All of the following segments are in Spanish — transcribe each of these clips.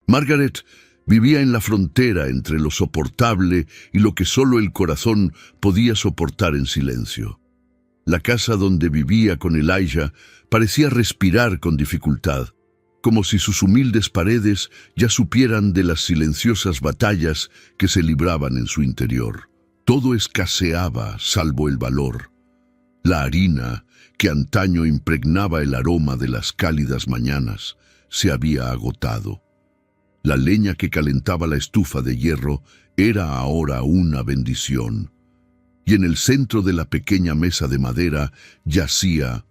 Margaret vivía en la frontera entre lo soportable y lo que solo el corazón podía soportar en silencio. La casa donde vivía con Elijah parecía respirar con dificultad, como si sus humildes paredes ya supieran de las silenciosas batallas que se libraban en su interior. Todo escaseaba salvo el valor. La harina, que antaño impregnaba el aroma de las cálidas mañanas, se había agotado. La leña que calentaba la estufa de hierro era ahora una bendición. Y en el centro de la pequeña mesa de madera yacía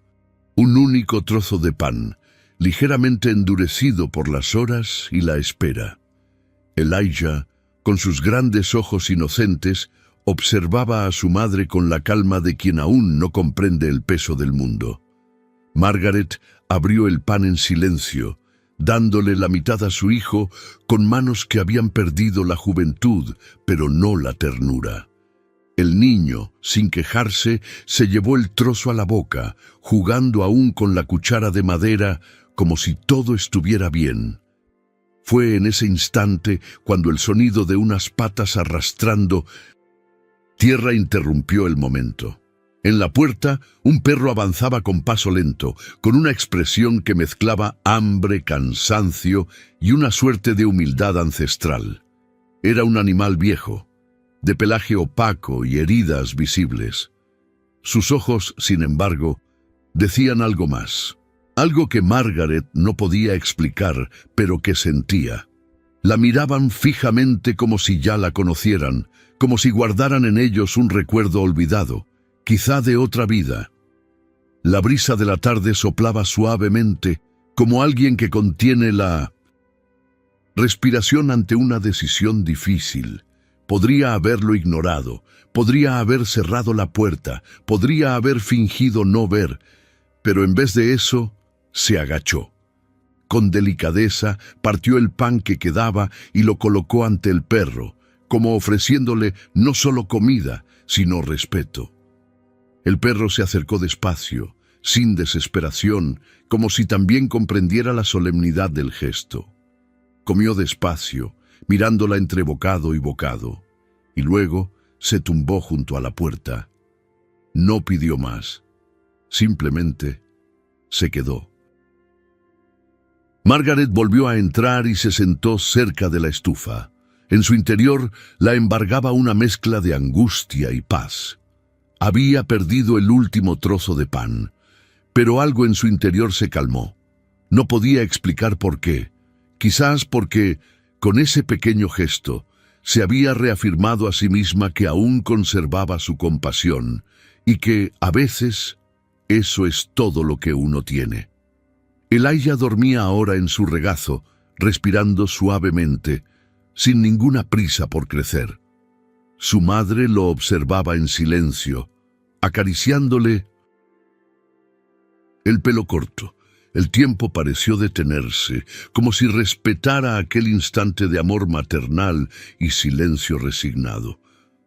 un único trozo de pan, ligeramente endurecido por las horas y la espera. Elijah, con sus grandes ojos inocentes, observaba a su madre con la calma de quien aún no comprende el peso del mundo. Margaret abrió el pan en silencio, dándole la mitad a su hijo con manos que habían perdido la juventud, pero no la ternura. El niño, sin quejarse, se llevó el trozo a la boca, jugando aún con la cuchara de madera como si todo estuviera bien. Fue en ese instante cuando el sonido de unas patas arrastrando tierra interrumpió el momento. En la puerta, un perro avanzaba con paso lento, con una expresión que mezclaba hambre, cansancio y una suerte de humildad ancestral. Era un animal viejo, de pelaje opaco y heridas visibles. Sus ojos, sin embargo, decían algo más. Algo que Margaret no podía explicar, pero que sentía. La miraban fijamente como si ya la conocieran, como si guardaran en ellos un recuerdo olvidado, quizá de otra vida. La brisa de la tarde soplaba suavemente, como alguien que contiene la respiración ante una decisión difícil. Podría haberlo ignorado, podría haber cerrado la puerta, podría haber fingido no ver, pero en vez de eso, se agachó. Con delicadeza partió el pan que quedaba y lo colocó ante el perro, como ofreciéndole no solo comida, sino respeto. El perro se acercó despacio, sin desesperación, como si también comprendiera la solemnidad del gesto. Comió despacio, mirándola entre bocado y bocado, y luego se tumbó junto a la puerta. No pidió más, simplemente se quedó. Margaret volvió a entrar y se sentó cerca de la estufa. En su interior la embargaba una mezcla de angustia y paz. Había perdido el último trozo de pan, pero algo en su interior se calmó. No podía explicar por qué. Quizás porque, con ese pequeño gesto, se había reafirmado a sí misma que aún conservaba su compasión y que, a veces, eso es todo lo que uno tiene. Elijah dormía ahora en su regazo, respirando suavemente, sin ninguna prisa por crecer. Su madre lo observaba en silencio, acariciándole el pelo corto. El tiempo pareció detenerse, como si respetara aquel instante de amor maternal y silencio resignado.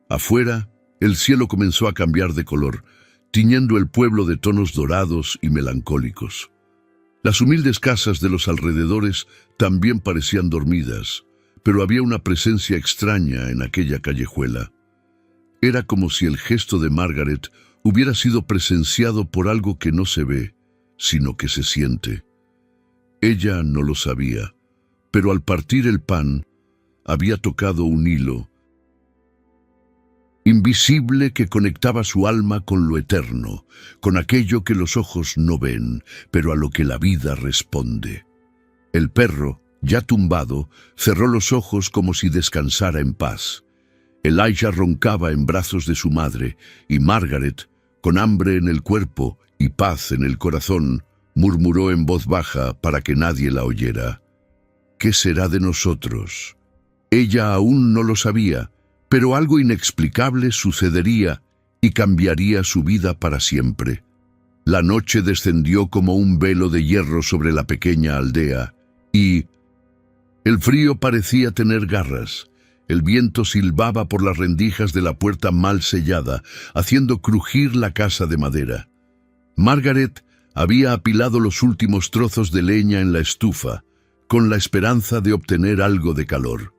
Afuera, el cielo comenzó a cambiar de color, tiñendo el pueblo de tonos dorados y melancólicos. Las humildes casas de los alrededores también parecían dormidas, pero había una presencia extraña en aquella callejuela. Era como si el gesto de Margaret hubiera sido presenciado por algo que no se ve, sino que se siente. Ella no lo sabía, pero al partir el pan, había tocado un hilo invisible que conectaba su alma con lo eterno, con aquello que los ojos no ven, pero a lo que la vida responde. El perro, ya tumbado, cerró los ojos como si descansara en paz. Elijah roncaba en brazos de su madre, y Margaret, con hambre en el cuerpo y paz en el corazón, murmuró en voz baja para que nadie la oyera: ¿Qué será de nosotros? Ella aún no lo sabía, pero algo inexplicable sucedería y cambiaría su vida para siempre. La noche descendió como un velo de hierro sobre la pequeña aldea, y el frío parecía tener garras. El viento silbaba por las rendijas de la puerta mal sellada, haciendo crujir la casa de madera. Margaret había apilado los últimos trozos de leña en la estufa, con la esperanza de obtener algo de calor.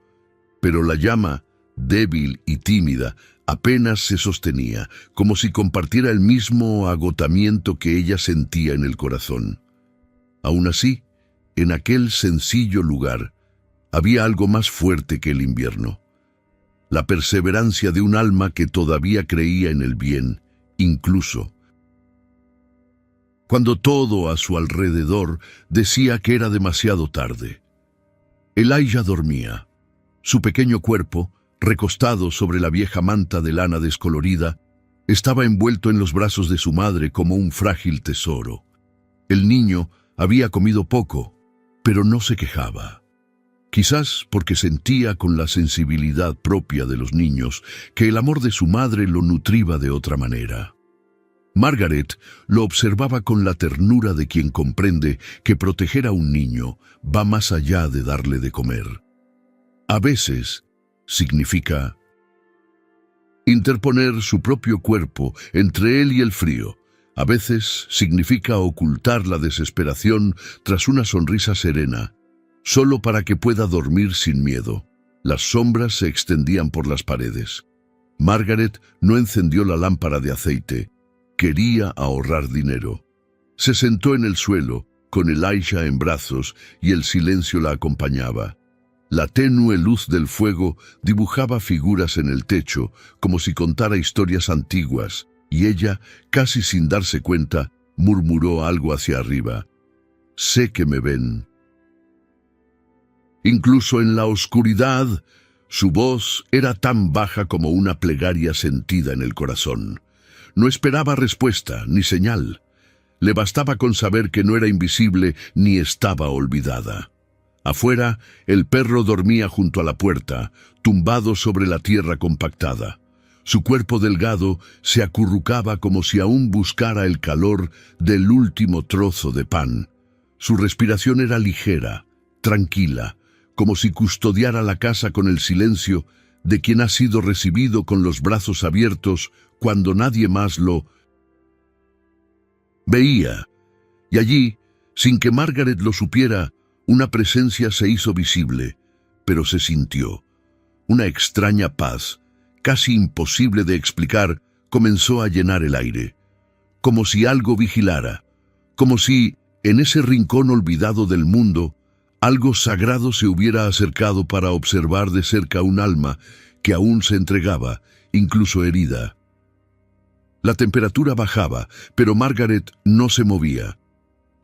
Pero la llama, débil y tímida, apenas se sostenía, como si compartiera el mismo agotamiento que ella sentía en el corazón. Aún así, en aquel sencillo lugar, había algo más fuerte que el invierno. La perseverancia de un alma que todavía creía en el bien, incluso cuando todo a su alrededor decía que era demasiado tarde. Elijah dormía. Su pequeño cuerpo, recostado sobre la vieja manta de lana descolorida, estaba envuelto en los brazos de su madre como un frágil tesoro. El niño había comido poco, pero no se quejaba. Quizás porque sentía con la sensibilidad propia de los niños que el amor de su madre lo nutría de otra manera. Margaret lo observaba con la ternura de quien comprende que proteger a un niño va más allá de darle de comer. A veces significa interponer su propio cuerpo entre él y el frío. A veces significa ocultar la desesperación tras una sonrisa serena, solo para que pueda dormir sin miedo. Las sombras se extendían por las paredes. Margaret no encendió la lámpara de aceite. Quería ahorrar dinero. Se sentó en el suelo, con Elijah en brazos, y el silencio la acompañaba. La tenue luz del fuego dibujaba figuras en el techo, como si contara historias antiguas, y ella, casi sin darse cuenta, murmuró algo hacia arriba. «Sé que me ven». Incluso en la oscuridad, su voz era tan baja como una plegaria sentida en el corazón. No esperaba respuesta ni señal. Le bastaba con saber que no era invisible ni estaba olvidada. Afuera, el perro dormía junto a la puerta, tumbado sobre la tierra compactada. Su cuerpo delgado se acurrucaba como si aún buscara el calor del último trozo de pan. Su respiración era ligera, tranquila, como si custodiara la casa con el silencio de quien ha sido recibido con los brazos abiertos cuando nadie más lo veía. Y allí, sin que Margaret lo supiera, una presencia se hizo visible, pero se sintió. Una extraña paz, casi imposible de explicar, comenzó a llenar el aire. Como si algo vigilara, como si, en ese rincón olvidado del mundo, algo sagrado se hubiera acercado para observar de cerca un alma que aún se entregaba, incluso herida. La temperatura bajaba, pero Margaret no se movía.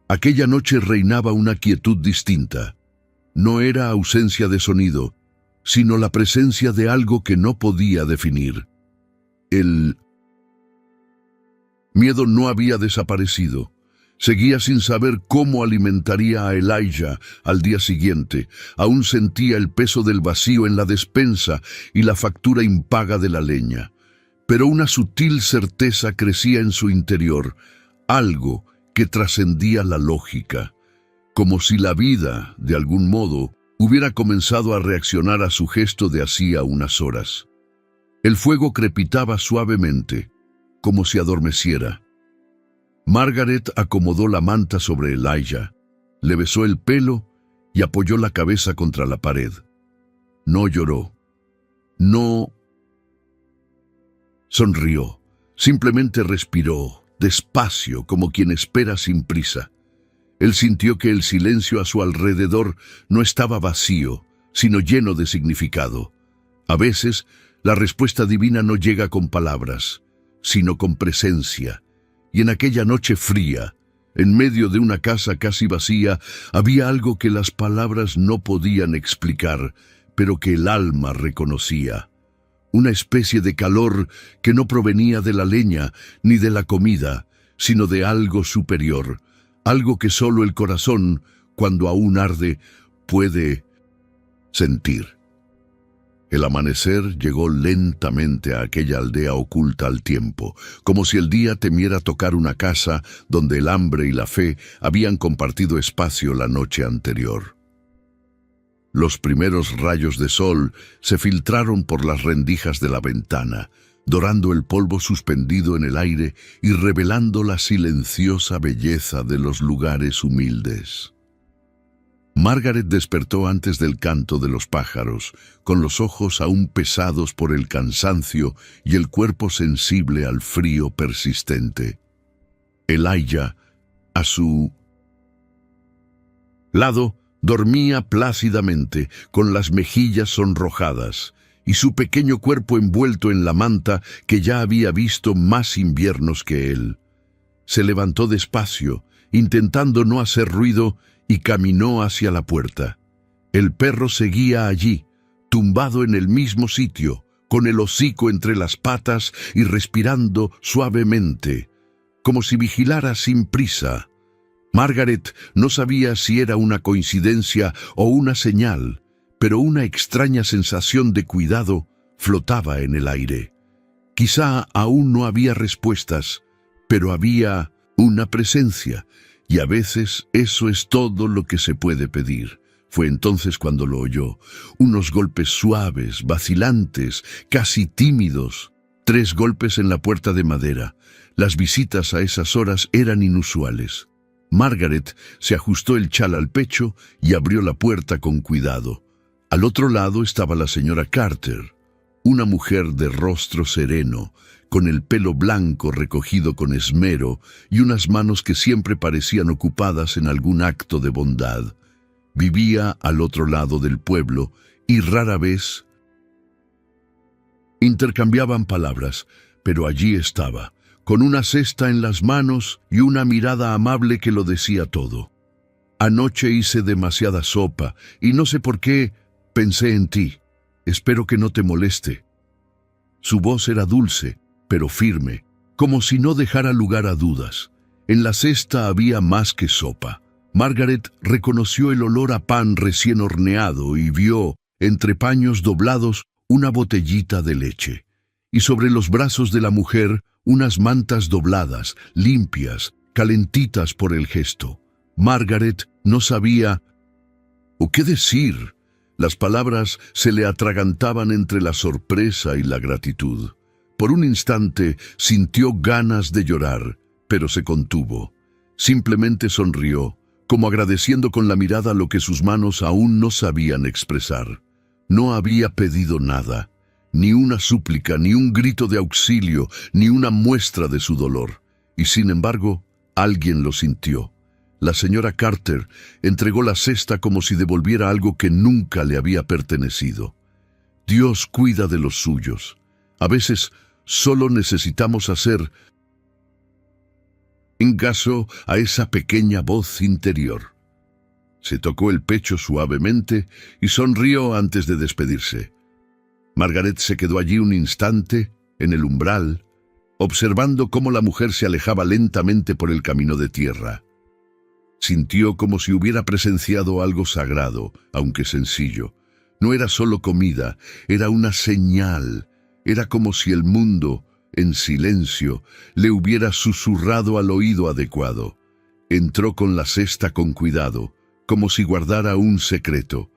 Aquella noche reinaba una quietud distinta. No era ausencia de sonido, sino la presencia de algo que no podía definir. El miedo no había desaparecido. Seguía sin saber cómo alimentaría a Elijah al día siguiente. Aún sentía el peso del vacío en la despensa y la factura impaga de la leña. Pero una sutil certeza crecía en su interior, algo que trascendía la lógica, como si la vida, de algún modo, hubiera comenzado a reaccionar a su gesto de hacía unas horas. El fuego crepitaba suavemente, como si adormeciera. Margaret acomodó la manta sobre Elijah, le besó el pelo y apoyó la cabeza contra la pared. No lloró. No sonrió. Simplemente respiró, despacio, como quien espera sin prisa. Él sintió que el silencio a su alrededor no estaba vacío, sino lleno de significado. A veces, la respuesta divina no llega con palabras, sino con presencia. Y en aquella noche fría, en medio de una casa casi vacía, había algo que las palabras no podían explicar, pero que el alma reconocía. Una especie de calor que no provenía de la leña ni de la comida, sino de algo superior, algo que solo el corazón, cuando aún arde, puede sentir. El amanecer llegó lentamente a aquella aldea oculta al tiempo, como si el día temiera tocar una casa donde el hambre y la fe habían compartido espacio la noche anterior. Los primeros rayos de sol se filtraron por las rendijas de la ventana, dorando el polvo suspendido en el aire y revelando la silenciosa belleza de los lugares humildes. Margaret despertó antes del canto de los pájaros, con los ojos aún pesados por el cansancio y el cuerpo sensible al frío persistente. Elijah, a su lado, dormía plácidamente, con las mejillas sonrojadas, y su pequeño cuerpo envuelto en la manta que ya había visto más inviernos que él. Se levantó despacio, intentando no hacer ruido, y caminó hacia la puerta. El perro seguía allí, tumbado en el mismo sitio, con el hocico entre las patas y respirando suavemente, como si vigilara sin prisa. Margaret no sabía si era una coincidencia o una señal, pero una extraña sensación de cuidado flotaba en el aire. Quizá aún no había respuestas, pero había una presencia, y a veces eso es todo lo que se puede pedir. Fue entonces cuando lo oyó, unos golpes suaves, vacilantes, casi tímidos. 3 golpes en la puerta de madera. Las visitas a esas horas eran inusuales. Margaret se ajustó el chal al pecho y abrió la puerta con cuidado. Al otro lado estaba la señora Carter, una mujer de rostro sereno, con el pelo blanco recogido con esmero y unas manos que siempre parecían ocupadas en algún acto de bondad. Vivía al otro lado del pueblo y rara vez intercambiaban palabras, pero allí estaba, con una cesta en las manos y una mirada amable que lo decía todo. Anoche hice demasiada sopa y no sé por qué pensé en ti. Espero que no te moleste. Su voz era dulce, pero firme, como si no dejara lugar a dudas. En la cesta había más que sopa. Margaret reconoció el olor a pan recién horneado y vio, entre paños doblados, una botellita de leche. Y sobre los brazos de la mujer, unas mantas dobladas, limpias, calentitas por el gesto. Margaret no sabía o qué decir. Las palabras se le atragantaban entre la sorpresa y la gratitud. Por un instante sintió ganas de llorar, pero se contuvo. Simplemente sonrió, como agradeciendo con la mirada lo que sus manos aún no sabían expresar. No había pedido nada, ni una súplica, ni un grito de auxilio, ni una muestra de su dolor. Y sin embargo, alguien lo sintió. La señora Carter entregó la cesta como si devolviera algo que nunca le había pertenecido. Dios cuida de los suyos. A veces solo necesitamos hacer caso a esa pequeña voz interior. Se tocó el pecho suavemente y sonrió antes de despedirse. Margaret se quedó allí un instante, en el umbral, observando cómo la mujer se alejaba lentamente por el camino de tierra. Sintió como si hubiera presenciado algo sagrado, aunque sencillo. No era solo comida, era una señal. Era como si el mundo, en silencio, le hubiera susurrado al oído adecuado. Entró con la cesta con cuidado, como si guardara un secreto.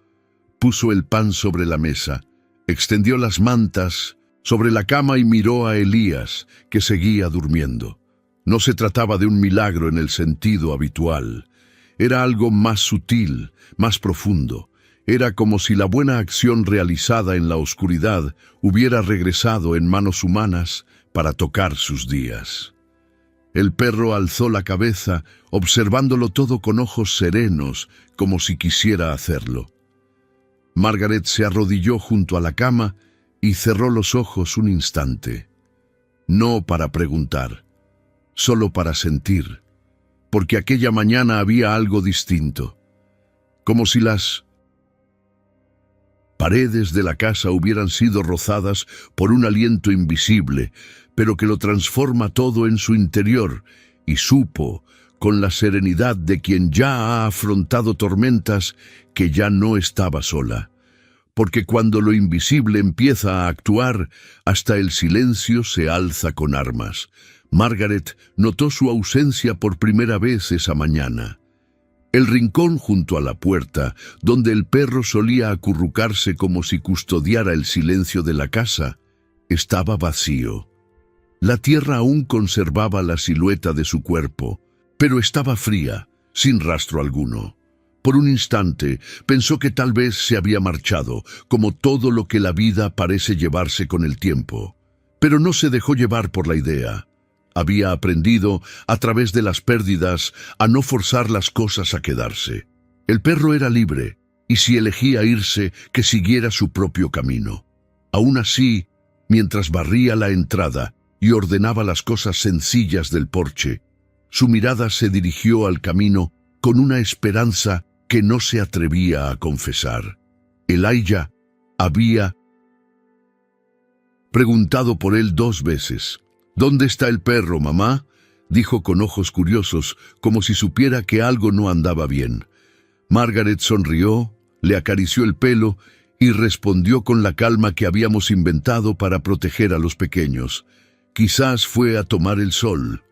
Puso el pan sobre la mesa, extendió las mantas sobre la cama y miró a Elías, que seguía durmiendo. No se trataba de un milagro en el sentido habitual. Era algo más sutil, más profundo. Era como si la buena acción realizada en la oscuridad hubiera regresado en manos humanas para tocar sus días. El perro alzó la cabeza, observándolo todo con ojos serenos, como si quisiera hacerlo. Margaret se arrodilló junto a la cama y cerró los ojos un instante. No para preguntar, solo para sentir, porque aquella mañana había algo distinto, como si las paredes de la casa hubieran sido rozadas por un aliento invisible, pero que lo transforma todo en su interior, y supo, con la serenidad de quien ya ha afrontado tormentas, que ya no estaba sola. Porque cuando lo invisible empieza a actuar, hasta el silencio se alza con armas. Margaret notó su ausencia por primera vez esa mañana. El rincón junto a la puerta, donde el perro solía acurrucarse como si custodiara el silencio de la casa, estaba vacío. La tierra aún conservaba la silueta de su cuerpo, pero estaba fría, sin rastro alguno. Por un instante pensó que tal vez se había marchado, como todo lo que la vida parece llevarse con el tiempo. Pero no se dejó llevar por la idea. Había aprendido, a través de las pérdidas, a no forzar las cosas a quedarse. El perro era libre, y si elegía irse, que siguiera su propio camino. Aún así, mientras barría la entrada y ordenaba las cosas sencillas del porche, su mirada se dirigió al camino con una esperanza que no se atrevía a confesar. Elijah había preguntado por él 2 veces. «¿Dónde está el perro, mamá?», dijo con ojos curiosos, como si supiera que algo no andaba bien. Margaret sonrió, le acarició el pelo y respondió con la calma que habíamos inventado para proteger a los pequeños. «Quizás fue a tomar el sol».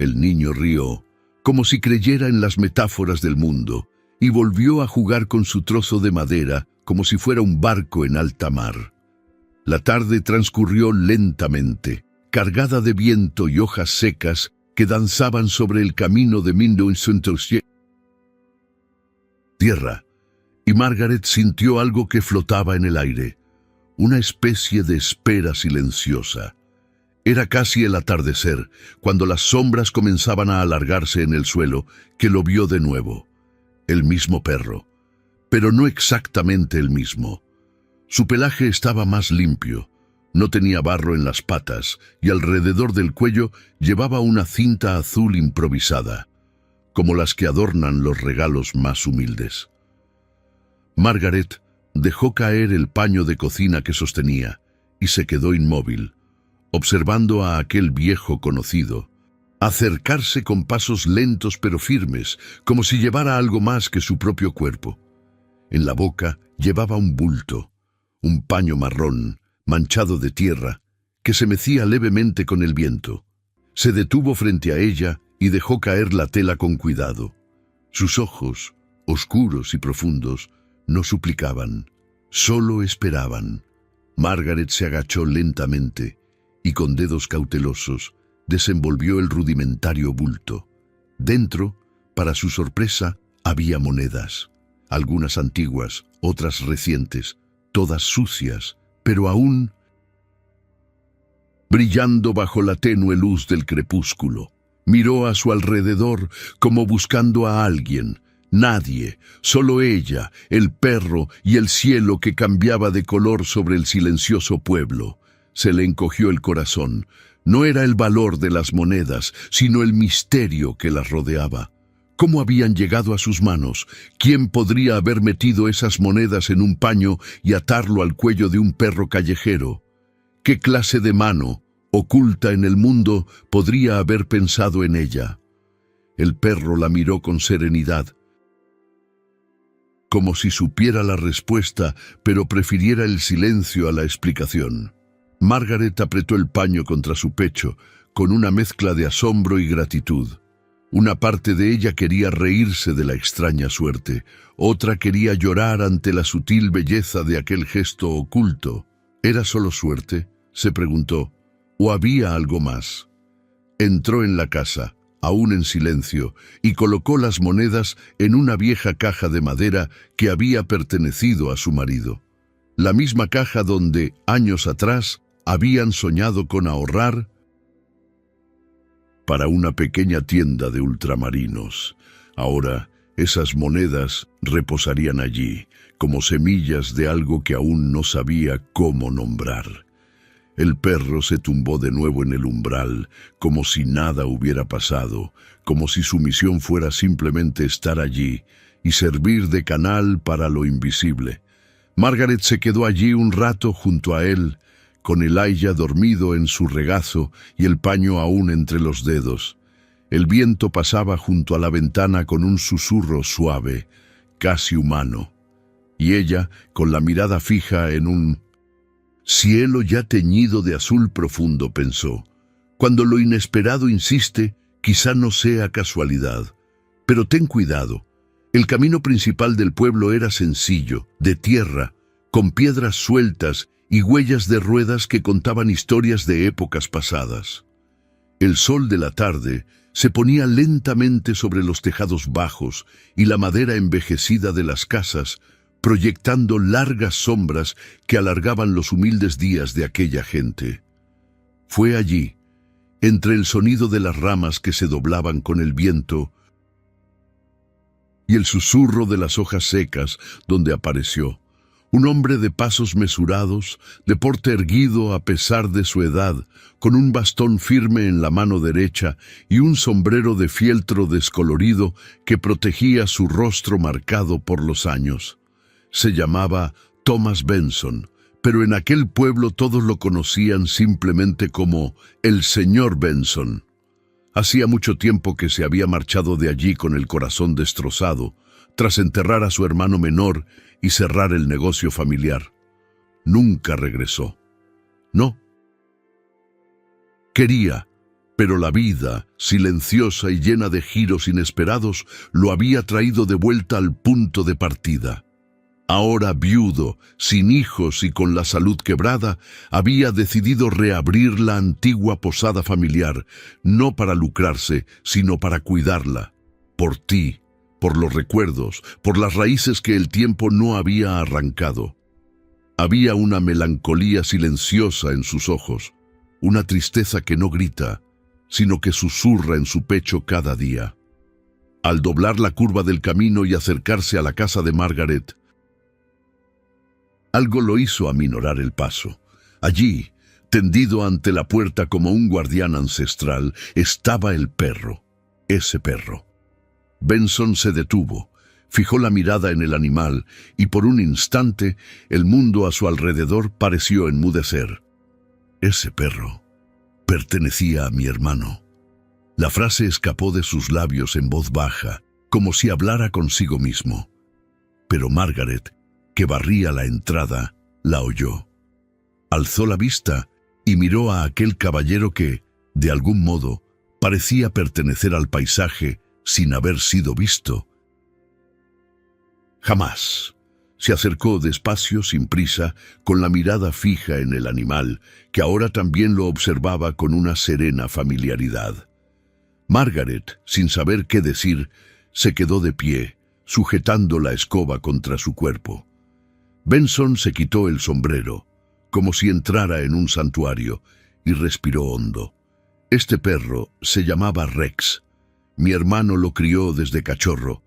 El niño rió, como si creyera en las metáforas del mundo, y volvió a jugar con su trozo de madera como si fuera un barco en alta mar. La tarde transcurrió lentamente, cargada de viento y hojas secas que danzaban sobre el camino de Mindon-Saint-Ossier. Tierra, y Margaret sintió algo que flotaba en el aire, una especie de espera silenciosa. Era casi el atardecer, cuando las sombras comenzaban a alargarse en el suelo, que lo vio de nuevo. El mismo perro, pero no exactamente el mismo. Su pelaje estaba más limpio, no tenía barro en las patas y alrededor del cuello llevaba una cinta azul improvisada, como las que adornan los regalos más humildes. Margaret dejó caer el paño de cocina que sostenía y se quedó inmóvil, observando a aquel viejo conocido, acercarse con pasos lentos pero firmes, como si llevara algo más que su propio cuerpo. En la boca llevaba un bulto, un paño marrón, manchado de tierra, que se mecía levemente con el viento. Se detuvo frente a ella y dejó caer la tela con cuidado. Sus ojos, oscuros y profundos, no suplicaban, solo esperaban. Margaret se agachó lentamente y con dedos cautelosos desenvolvió el rudimentario bulto. Dentro, para su sorpresa, había monedas, algunas antiguas, otras recientes, todas sucias, pero aún brillando bajo la tenue luz del crepúsculo. Miró a su alrededor como buscando a alguien. Nadie, solo ella, el perro y el cielo que cambiaba de color sobre el silencioso pueblo. Se le encogió el corazón. No era el valor de las monedas, sino el misterio que las rodeaba. ¿Cómo habían llegado a sus manos? ¿Quién podría haber metido esas monedas en un paño y atarlo al cuello de un perro callejero? ¿Qué clase de mano, oculta en el mundo, podría haber pensado en ella? El perro la miró con serenidad, como si supiera la respuesta, pero prefiriera el silencio a la explicación. Margaret apretó el paño contra su pecho, con una mezcla de asombro y gratitud. Una parte de ella quería reírse de la extraña suerte, otra quería llorar ante la sutil belleza de aquel gesto oculto. ¿Era solo suerte?, se preguntó, ¿o había algo más? Entró en la casa, aún en silencio, y colocó las monedas en una vieja caja de madera que había pertenecido a su marido. La misma caja donde, años atrás, habían soñado con ahorrar para una pequeña tienda de ultramarinos. Ahora, esas monedas reposarían allí, como semillas de algo que aún no sabía cómo nombrar. El perro se tumbó de nuevo en el umbral, como si nada hubiera pasado, como si su misión fuera simplemente estar allí y servir de canal para lo invisible. Margaret se quedó allí un rato junto a él, con Elijah dormido en su regazo y el paño aún entre los dedos. El viento pasaba junto a la ventana con un susurro suave, casi humano, y ella, con la mirada fija en un cielo ya teñido de azul profundo, pensó: cuando lo inesperado insiste, quizá no sea casualidad. Pero ten cuidado. El camino principal del pueblo era sencillo, de tierra, con piedras sueltas y huellas de ruedas que contaban historias de épocas pasadas. El sol de la tarde se ponía lentamente sobre los tejados bajos y la madera envejecida de las casas, proyectando largas sombras que alargaban los humildes días de aquella gente. Fue allí, entre el sonido de las ramas que se doblaban con el viento y el susurro de las hojas secas, donde apareció un hombre de pasos mesurados, de porte erguido a pesar de su edad, con un bastón firme en la mano derecha y un sombrero de fieltro descolorido que protegía su rostro marcado por los años. Se llamaba Thomas Benson, pero en aquel pueblo todos lo conocían simplemente como el señor Benson. Hacía mucho tiempo que se había marchado de allí con el corazón destrozado, tras enterrar a su hermano menor y cerrar el negocio familiar. Nunca regresó. No. Quería, pero la vida, silenciosa y llena de giros inesperados, lo había traído de vuelta al punto de partida. Ahora viudo, sin hijos y con la salud quebrada, había decidido reabrir la antigua posada familiar, no para lucrarse, sino para cuidarla. Por ti, por los recuerdos, por las raíces que el tiempo no había arrancado. Había una melancolía silenciosa en sus ojos, una tristeza que no grita, sino que susurra en su pecho cada día. Al doblar la curva del camino y acercarse a la casa de Margaret, algo lo hizo aminorar el paso. Allí, tendido ante la puerta como un guardián ancestral, estaba el perro, ese perro. Benson se detuvo, fijó la mirada en el animal y por un instante el mundo a su alrededor pareció enmudecer. Ese perro pertenecía a mi hermano. La frase escapó de sus labios en voz baja, como si hablara consigo mismo. Pero Margaret, que barría la entrada, la oyó. Alzó la vista y miró a aquel caballero que, de algún modo, parecía pertenecer al paisaje sin haber sido visto. Jamás. Se acercó despacio, sin prisa, con la mirada fija en el animal, que ahora también lo observaba con una serena familiaridad. Margaret, sin saber qué decir, se quedó de pie, sujetando la escoba contra su cuerpo. Benson se quitó el sombrero, como si entrara en un santuario, y respiró hondo. Este perro se llamaba Rex. Mi hermano lo crió desde cachorro.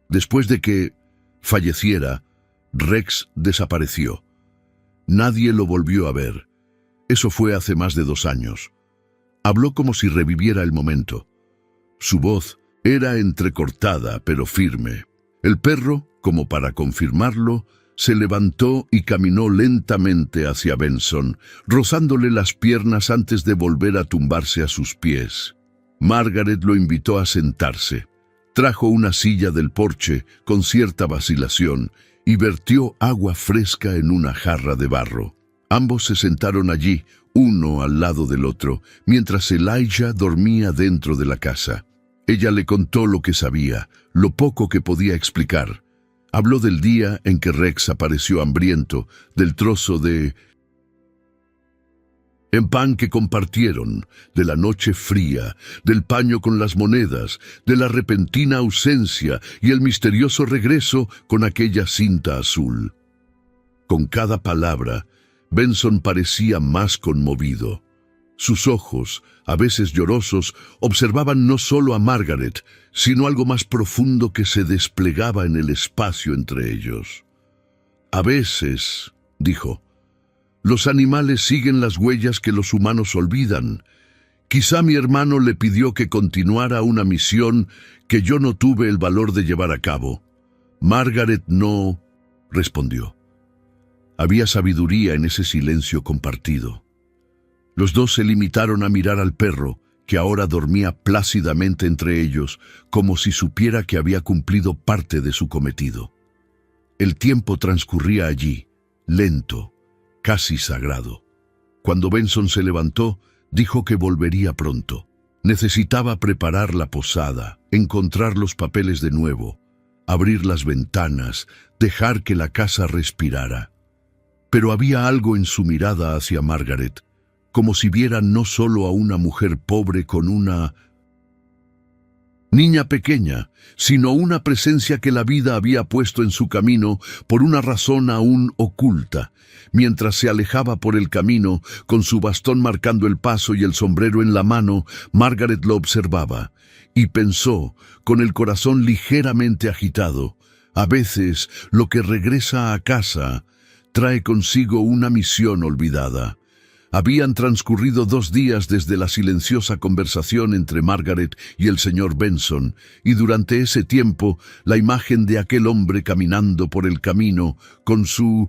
Después de que falleciera, Rex desapareció. Nadie lo volvió a ver. Eso fue hace más de 2 años. Habló como si reviviera el momento. Su voz era entrecortada, pero firme. El perro, como para confirmarlo, se levantó y caminó lentamente hacia Benson, rozándole las piernas antes de volver a tumbarse a sus pies. Margaret lo invitó a sentarse. Trajo una silla del porche con cierta vacilación y vertió agua fresca en una jarra de barro. Ambos se sentaron allí, uno al lado del otro, mientras Elijah dormía dentro de la casa. Ella le contó lo que sabía, lo poco que podía explicar. Habló del día en que Rex apareció hambriento, del trozo de pan que compartieron, de la noche fría, del paño con las monedas, de la repentina ausencia y el misterioso regreso con aquella cinta azul. Con cada palabra, Benson parecía más conmovido. Sus ojos, a veces llorosos, observaban no solo a Margaret, sino algo más profundo que se desplegaba en el espacio entre ellos. A veces, dijo, los animales siguen las huellas que los humanos olvidan. Quizá mi hermano le pidió que continuara una misión que yo no tuve el valor de llevar a cabo. Margaret no respondió. Había sabiduría en ese silencio compartido. Los dos se limitaron a mirar al perro, que ahora dormía plácidamente entre ellos, como si supiera que había cumplido parte de su cometido. El tiempo transcurría allí, lento, casi sagrado. Cuando Benson se levantó, dijo que volvería pronto. Necesitaba preparar la posada, encontrar los papeles de nuevo, abrir las ventanas, dejar que la casa respirara. Pero había algo en su mirada hacia Margaret, como si viera no solo a una mujer pobre con una niña pequeña, sino una presencia que la vida había puesto en su camino por una razón aún oculta. Mientras se alejaba por el camino, con su bastón marcando el paso y el sombrero en la mano, Margaret lo observaba y pensó, con el corazón ligeramente agitado, a veces lo que regresa a casa trae consigo una misión olvidada. Habían transcurrido 2 días desde la silenciosa conversación entre Margaret y el señor Benson, y durante ese tiempo la imagen de aquel hombre caminando por el camino con su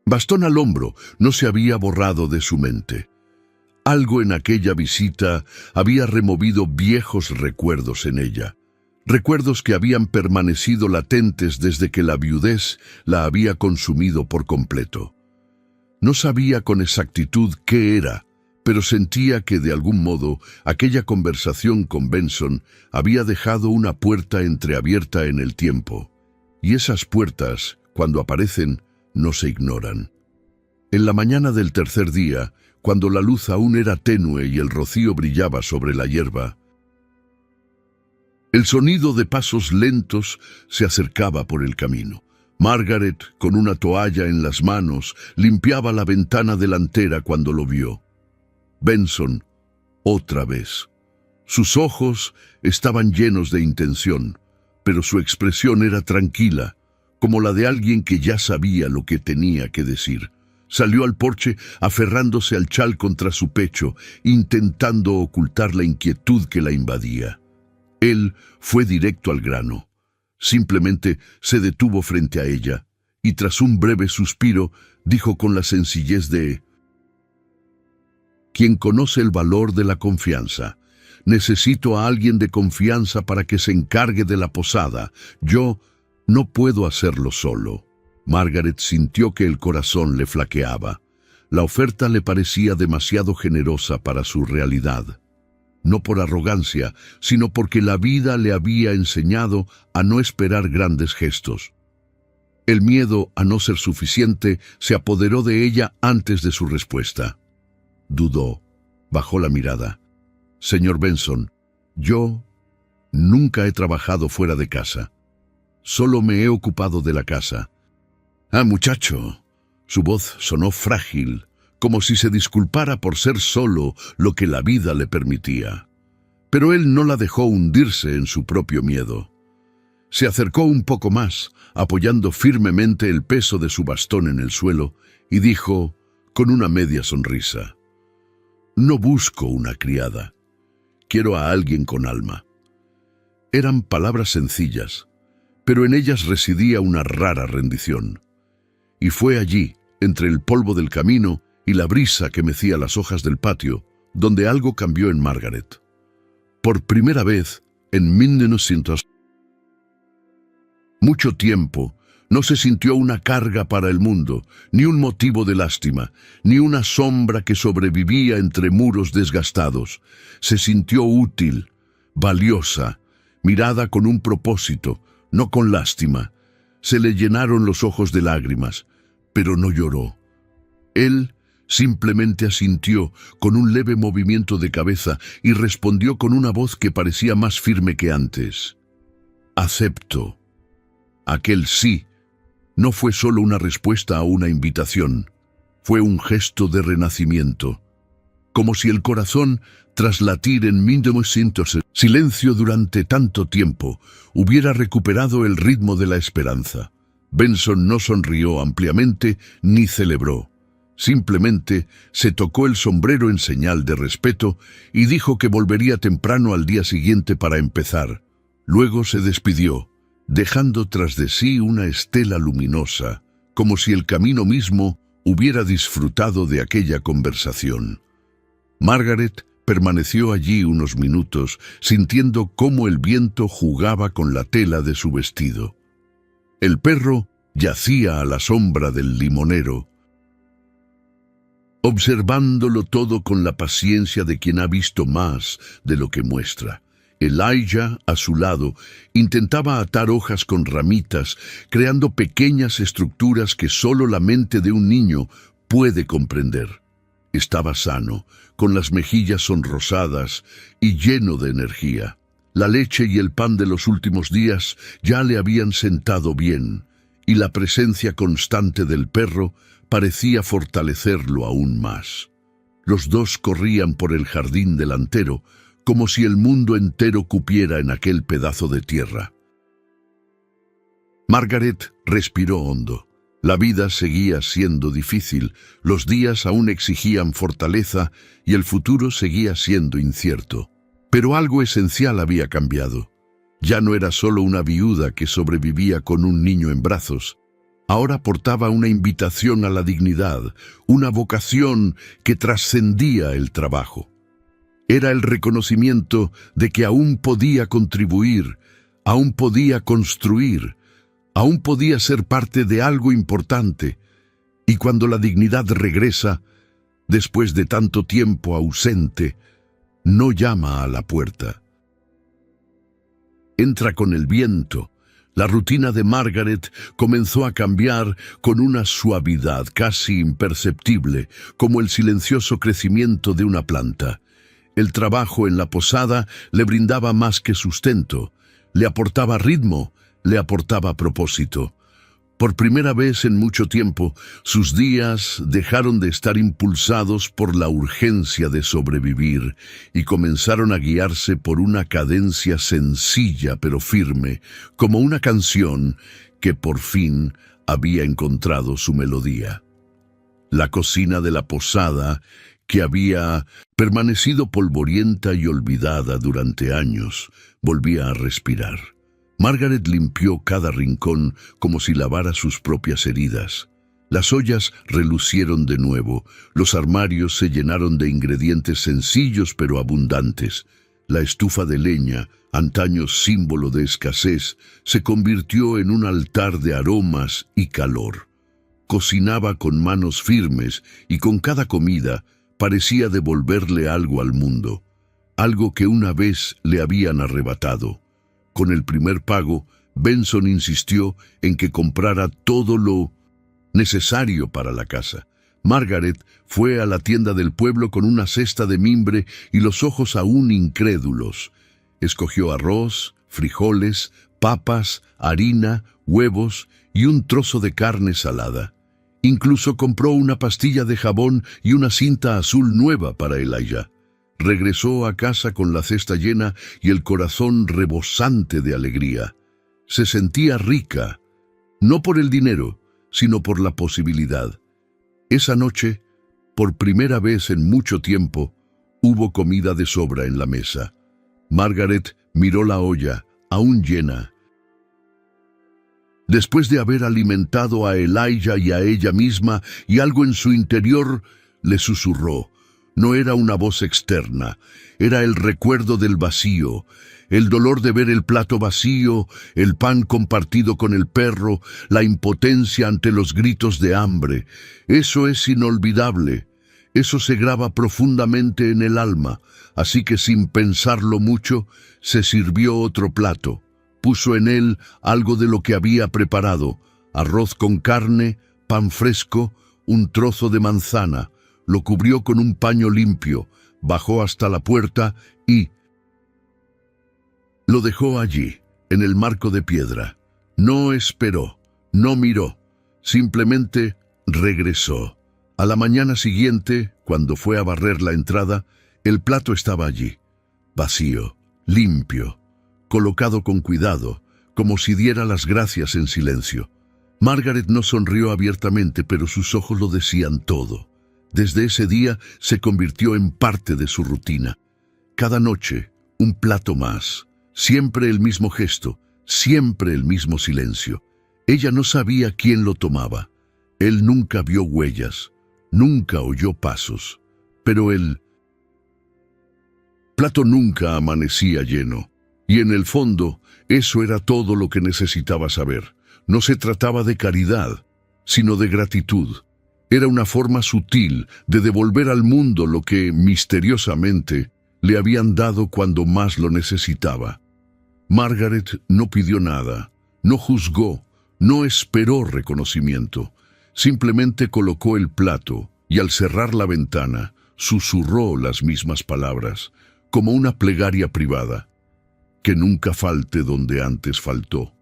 bastón al hombro no se había borrado de su mente. Algo en aquella visita había removido viejos recuerdos en ella, recuerdos que habían permanecido latentes desde que la viudez la había consumido por completo. No sabía con exactitud qué era, pero sentía que de algún modo aquella conversación con Benson había dejado una puerta entreabierta en el tiempo, y esas puertas, cuando aparecen, no se ignoran. En la mañana del tercer día, cuando la luz aún era tenue y el rocío brillaba sobre la hierba, el sonido de pasos lentos se acercaba por el camino. Margaret, con una toalla en las manos, limpiaba la ventana delantera cuando lo vio. Benson, otra vez. Sus ojos estaban llenos de intención, pero su expresión era tranquila, como la de alguien que ya sabía lo que tenía que decir. Salió al porche aferrándose al chal contra su pecho, intentando ocultar la inquietud que la invadía. Él fue directo al grano. Simplemente se detuvo frente a ella y tras un breve suspiro dijo con la sencillez de quien conoce el valor de la confianza. Necesito a alguien de confianza para que se encargue de la posada. Yo no puedo hacerlo solo. Margaret sintió que el corazón le flaqueaba. La oferta le parecía demasiado generosa para su realidad. No por arrogancia, sino porque la vida le había enseñado a no esperar grandes gestos. El miedo a no ser suficiente se apoderó de ella antes de su respuesta. Dudó, bajó la mirada. Señor Benson, yo nunca he trabajado fuera de casa. Solo me he ocupado de la casa. Ah, muchacho. Su voz sonó frágil, como si se disculpara por ser solo lo que la vida le permitía. Pero él no la dejó hundirse en su propio miedo. Se acercó un poco más, apoyando firmemente el peso de su bastón en el suelo, y dijo, con una media sonrisa, «No busco una criada. Quiero a alguien con alma». Eran palabras sencillas, pero en ellas residía una rara rendición. Y fue allí, entre el polvo del camino y la brisa que mecía las hojas del patio, donde algo cambió en Margaret. Por primera vez, en 1900, mucho tiempo, no se sintió una carga para el mundo, ni un motivo de lástima, ni una sombra que sobrevivía entre muros desgastados. Se sintió útil, valiosa, mirada con un propósito, no con lástima. Se le llenaron los ojos de lágrimas, pero no lloró. Él simplemente asintió con un leve movimiento de cabeza y respondió con una voz que parecía más firme que antes. «Acepto». Aquel sí no fue solo una respuesta a una invitación, fue un gesto de renacimiento, como si el corazón, tras latir en 1900, silencio durante tanto tiempo, hubiera recuperado el ritmo de la esperanza. Benson no sonrió ampliamente ni celebró. Simplemente se tocó el sombrero en señal de respeto y dijo que volvería temprano al día siguiente para empezar. Luego se despidió, dejando tras de sí una estela luminosa, como si el camino mismo hubiera disfrutado de aquella conversación. Margaret permaneció allí unos minutos, sintiendo cómo el viento jugaba con la tela de su vestido. El perro yacía a la sombra del limonero, observándolo todo con la paciencia de quien ha visto más de lo que muestra. Elijah, a su lado, intentaba atar hojas con ramitas, creando pequeñas estructuras que solo la mente de un niño puede comprender. Estaba sano, con las mejillas sonrosadas y lleno de energía. La leche y el pan de los últimos días ya le habían sentado bien, y la presencia constante del perro parecía fortalecerlo aún más. Los dos corrían por el jardín delantero, como si el mundo entero cupiera en aquel pedazo de tierra. Margaret respiró hondo. La vida seguía siendo difícil, los días aún exigían fortaleza y el futuro seguía siendo incierto. Pero algo esencial había cambiado. Ya no era solo una viuda que sobrevivía con un niño en brazos. Ahora portaba una invitación a la dignidad, una vocación que trascendía el trabajo. Era el reconocimiento de que aún podía contribuir, aún podía construir, aún podía ser parte de algo importante. Y cuando la dignidad regresa, después de tanto tiempo ausente, no llama a la puerta. Entra con el viento. La rutina de Margaret comenzó a cambiar con una suavidad casi imperceptible, como el silencioso crecimiento de una planta. El trabajo en la posada le brindaba más que sustento, le aportaba ritmo, le aportaba propósito. Por primera vez en mucho tiempo, sus días dejaron de estar impulsados por la urgencia de sobrevivir y comenzaron a guiarse por una cadencia sencilla pero firme, como una canción que por fin había encontrado su melodía. La cocina de la posada, que había permanecido polvorienta y olvidada durante años, volvía a respirar. Margaret limpió cada rincón como si lavara sus propias heridas. Las ollas relucieron de nuevo, los armarios se llenaron de ingredientes sencillos pero abundantes. La estufa de leña, antaño símbolo de escasez, se convirtió en un altar de aromas y calor. Cocinaba con manos firmes y con cada comida parecía devolverle algo al mundo, algo que una vez le habían arrebatado. Con el primer pago, Benson insistió en que comprara todo lo necesario para la casa. Margaret fue a la tienda del pueblo con una cesta de mimbre y los ojos aún incrédulos. Escogió arroz, frijoles, papas, harina, huevos y un trozo de carne salada. Incluso compró una pastilla de jabón y una cinta azul nueva para Elijah. Regresó a casa con la cesta llena y el corazón rebosante de alegría. Se sentía rica, no por el dinero, sino por la posibilidad. Esa noche, por primera vez en mucho tiempo, hubo comida de sobra en la mesa. Margaret miró la olla, aún llena. Después de haber alimentado a Elijah y a ella misma, y algo en su interior le susurró. No era una voz externa, era el recuerdo del vacío, el dolor de ver el plato vacío, el pan compartido con el perro, la impotencia ante los gritos de hambre. Eso es inolvidable, eso se graba profundamente en el alma, así que sin pensarlo mucho, se sirvió otro plato. Puso en él algo de lo que había preparado, arroz con carne, pan fresco, un trozo de manzana. Lo cubrió con un paño limpio, bajó hasta la puerta y lo dejó allí, en el marco de piedra. No esperó, no miró, simplemente regresó. A la mañana siguiente, cuando fue a barrer la entrada, el plato estaba allí, vacío, limpio, colocado con cuidado, como si diera las gracias en silencio. Margaret no sonrió abiertamente, pero sus ojos lo decían todo. Desde ese día se convirtió en parte de su rutina. Cada noche, un plato más. Siempre el mismo gesto, siempre el mismo silencio. Ella no sabía quién lo tomaba. Él nunca vio huellas, nunca oyó pasos. Pero el plato nunca amanecía lleno. Y en el fondo, eso era todo lo que necesitaba saber. No se trataba de caridad, sino de gratitud. Era una forma sutil de devolver al mundo lo que, misteriosamente, le habían dado cuando más lo necesitaba. Margaret no pidió nada, no juzgó, no esperó reconocimiento. Simplemente colocó el plato, y al cerrar la ventana, susurró las mismas palabras, como una plegaria privada: que nunca falte donde antes faltó.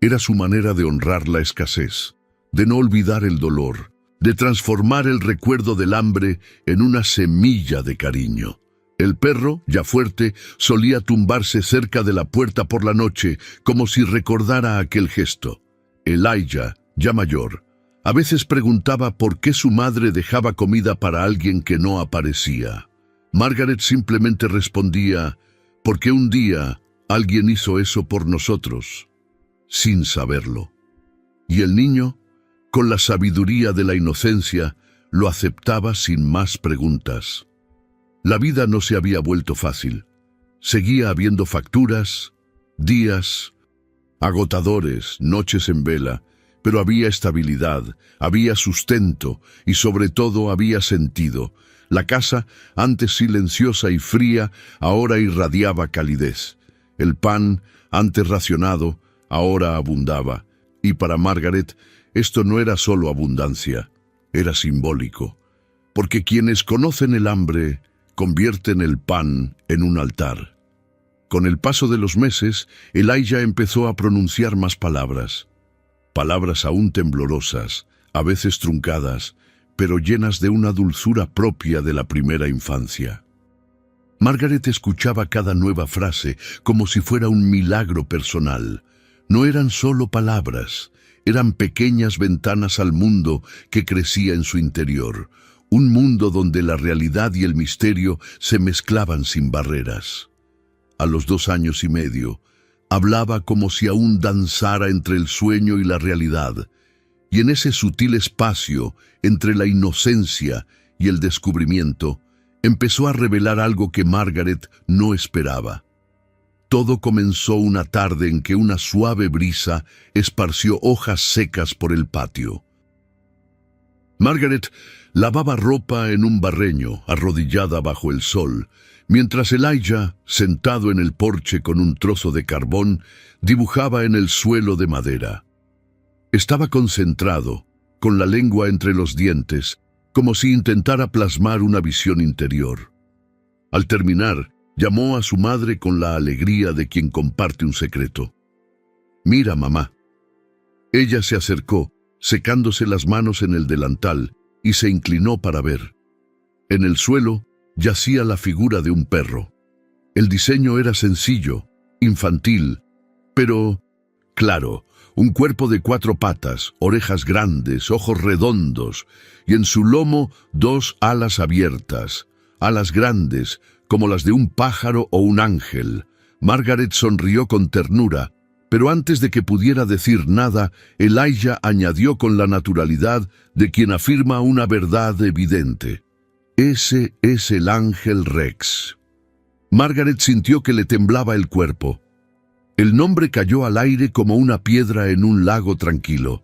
Era su manera de honrar la escasez, de no olvidar el dolor, de transformar el recuerdo del hambre en una semilla de cariño. El perro, ya fuerte, solía tumbarse cerca de la puerta por la noche, como si recordara aquel gesto. Elijah, ya mayor, a veces preguntaba por qué su madre dejaba comida para alguien que no aparecía. Margaret simplemente respondía: porque un día alguien hizo eso por nosotros, sin saberlo. Y el niño, con la sabiduría de la inocencia, lo aceptaba sin más preguntas. La vida no se había vuelto fácil. Seguía habiendo facturas, días agotadores, noches en vela, pero había estabilidad, había sustento y sobre todo había sentido. La casa, antes silenciosa y fría, ahora irradiaba calidez. El pan, antes racionado, ahora abundaba. Y para Margaret, esto no era solo abundancia, era simbólico. Porque quienes conocen el hambre convierten el pan en un altar. Con el paso de los meses, Elijah empezó a pronunciar más palabras. Palabras aún temblorosas, a veces truncadas, pero llenas de una dulzura propia de la primera infancia. Margaret escuchaba cada nueva frase como si fuera un milagro personal. No eran solo palabras, eran pequeñas ventanas al mundo que crecía en su interior, un mundo donde la realidad y el misterio se mezclaban sin barreras. A los 2 años y medio, hablaba como si aún danzara entre el sueño y la realidad, y en ese sutil espacio entre la inocencia y el descubrimiento, empezó a revelar algo que Margaret no esperaba. Todo comenzó una tarde en que una suave brisa esparció hojas secas por el patio. Margaret lavaba ropa en un barreño, arrodillada bajo el sol, mientras Elijah, sentado en el porche con un trozo de carbón, dibujaba en el suelo de madera. Estaba concentrado, con la lengua entre los dientes, como si intentara plasmar una visión interior. Al terminar, llamó a su madre con la alegría de quien comparte un secreto. «Mira, mamá». Ella se acercó, secándose las manos en el delantal, y se inclinó para ver. En el suelo yacía la figura de un perro. El diseño era sencillo, infantil, pero claro, un cuerpo de 4 patas, orejas grandes, ojos redondos, y en su lomo 2 alas abiertas, alas grandes, como las de un pájaro o un ángel. Margaret sonrió con ternura, pero antes de que pudiera decir nada, Elijah añadió con la naturalidad de quien afirma una verdad evidente: «Ese es el ángel Rex». Margaret sintió que le temblaba el cuerpo. El nombre cayó al aire como una piedra en un lago tranquilo.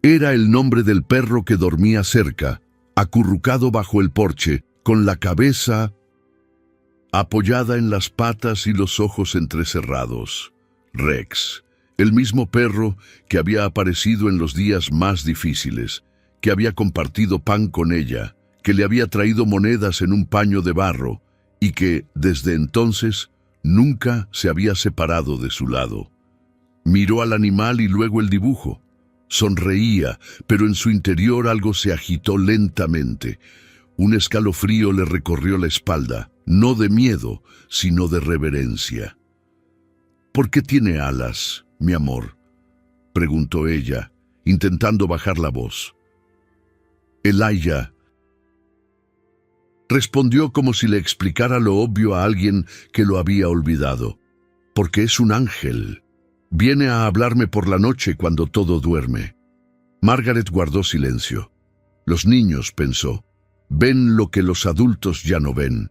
Era el nombre del perro que dormía cerca, acurrucado bajo el porche, con la cabeza apoyada en las patas y los ojos entrecerrados. Rex, el mismo perro que había aparecido en los días más difíciles, que había compartido pan con ella, que le había traído monedas en un paño de barro y que, desde entonces, nunca se había separado de su lado. Miró al animal y luego el dibujo. Sonreía, pero en su interior algo se agitó lentamente. Un escalofrío le recorrió la espalda, no de miedo, sino de reverencia. «¿Por qué tiene alas, mi amor?», preguntó ella, intentando bajar la voz. Elijah respondió como si le explicara lo obvio a alguien que lo había olvidado. «Porque es un ángel. Viene a hablarme por la noche cuando todo duerme». Margaret guardó silencio. Los niños, pensó, ven lo que los adultos ya no ven.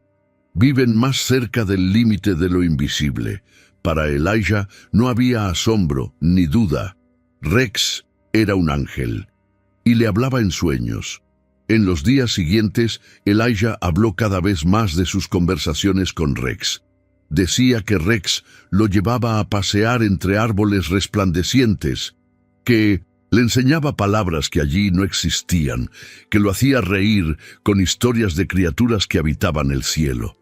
Viven más cerca del límite de lo invisible. Para Elijah no había asombro ni duda. Rex era un ángel y le hablaba en sueños. En los días siguientes, Elijah habló cada vez más de sus conversaciones con Rex. Decía que Rex lo llevaba a pasear entre árboles resplandecientes, que Le enseñaba palabras que allí no existían, que lo hacía reír con historias de criaturas que habitaban el cielo.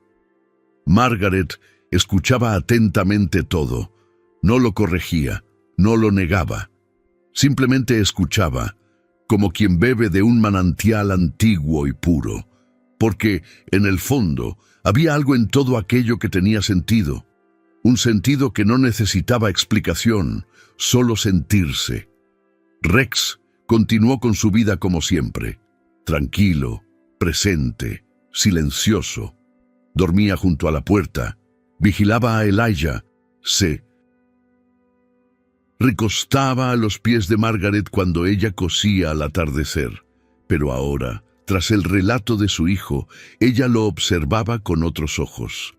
Margaret escuchaba atentamente todo. No lo corregía, no lo negaba. Simplemente escuchaba, como quien bebe de un manantial antiguo y puro, porque, en el fondo, había algo en todo aquello que tenía sentido. Un sentido que no necesitaba explicación, solo sentirse. Rex continuó con su vida como siempre, tranquilo, presente, silencioso. Dormía junto a la puerta, vigilaba a Elijah, se recostaba a los pies de Margaret cuando ella cosía al atardecer. Pero ahora, tras el relato de su hijo, ella lo observaba con otros ojos.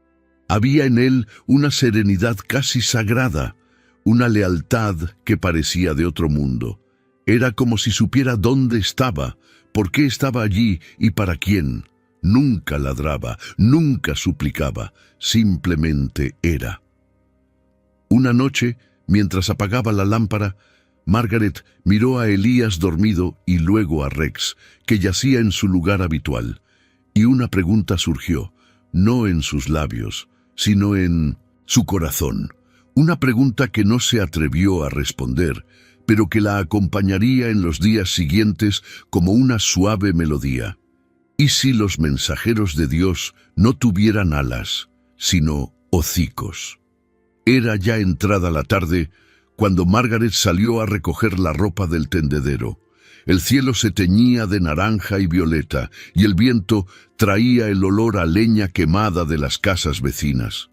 Había en él una serenidad casi sagrada, una lealtad que parecía de otro mundo. Era como si supiera dónde estaba, por qué estaba allí y para quién. Nunca ladraba, nunca suplicaba, simplemente era. Una noche, mientras apagaba la lámpara, Margaret miró a Elías dormido y luego a Rex, que yacía en su lugar habitual. Y una pregunta surgió, no en sus labios, sino en su corazón. Una pregunta que no se atrevió a responder, pero que la acompañaría en los días siguientes como una suave melodía. ¿Y si los mensajeros de Dios no tuvieran alas, sino hocicos? Era ya entrada la tarde cuando Margaret salió a recoger la ropa del tendedero. El cielo se teñía de naranja y violeta, y el viento traía el olor a leña quemada de las casas vecinas.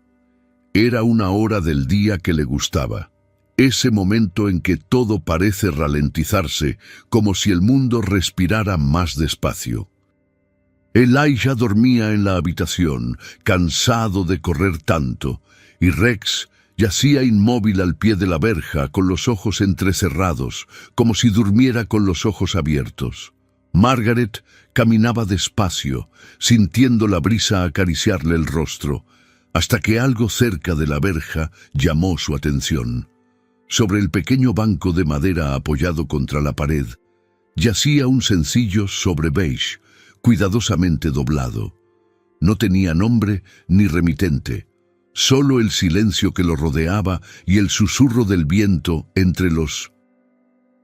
Era una hora del día que le gustaba, ese momento en que todo parece ralentizarse, como si el mundo respirara más despacio. Elijah dormía en la habitación, cansado de correr tanto, y Rex yacía inmóvil al pie de la verja, con los ojos entrecerrados, como si durmiera con los ojos abiertos. Margaret caminaba despacio, sintiendo la brisa acariciarle el rostro, hasta que algo cerca de la verja llamó su atención. Sobre el pequeño banco de madera apoyado contra la pared, yacía un sencillo sobre beige, cuidadosamente doblado. No tenía nombre ni remitente, solo el silencio que lo rodeaba y el susurro del viento entre los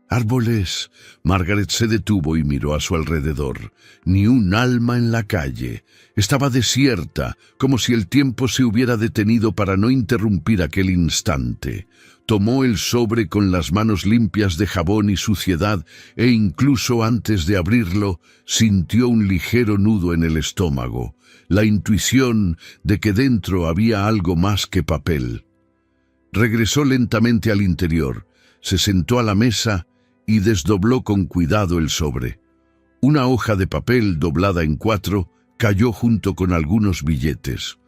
árboles. Margaret se detuvo y miró a su alrededor. Ni un alma en la calle. Estaba desierta, como si el tiempo se hubiera detenido para no interrumpir aquel instante. Tomó el sobre con las manos limpias de jabón y suciedad e incluso antes de abrirlo sintió un ligero nudo en el estómago, la intuición de que dentro había algo más que papel. Regresó lentamente al interior, se sentó a la mesa y desdobló con cuidado el sobre. Una hoja de papel doblada en 4 cayó junto con algunos billetes.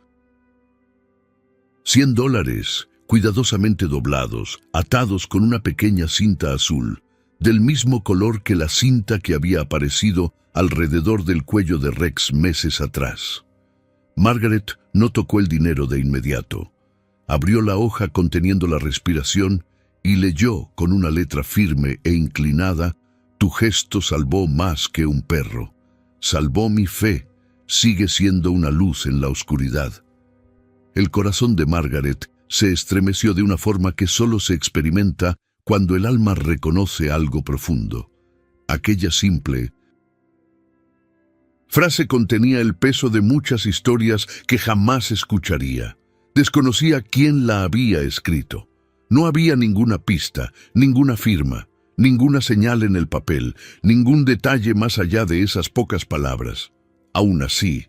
$100, cuidadosamente doblados, atados con una pequeña cinta azul, del mismo color que la cinta que había aparecido alrededor del cuello de Rex meses atrás. Margaret no tocó el dinero de inmediato. Abrió la hoja conteniendo la respiración y leyó con una letra firme e inclinada: «Tu gesto salvó más que un perro. Salvó mi fe. Sigue siendo una luz en la oscuridad». El corazón de Margaret se estremeció de una forma que solo se experimenta cuando el alma reconoce algo profundo. Aquella simple frase contenía el peso de muchas historias que jamás escucharía. Desconocía quién la había escrito. No había ninguna pista, ninguna firma, ninguna señal en el papel, ningún detalle más allá de esas pocas palabras. Aún así,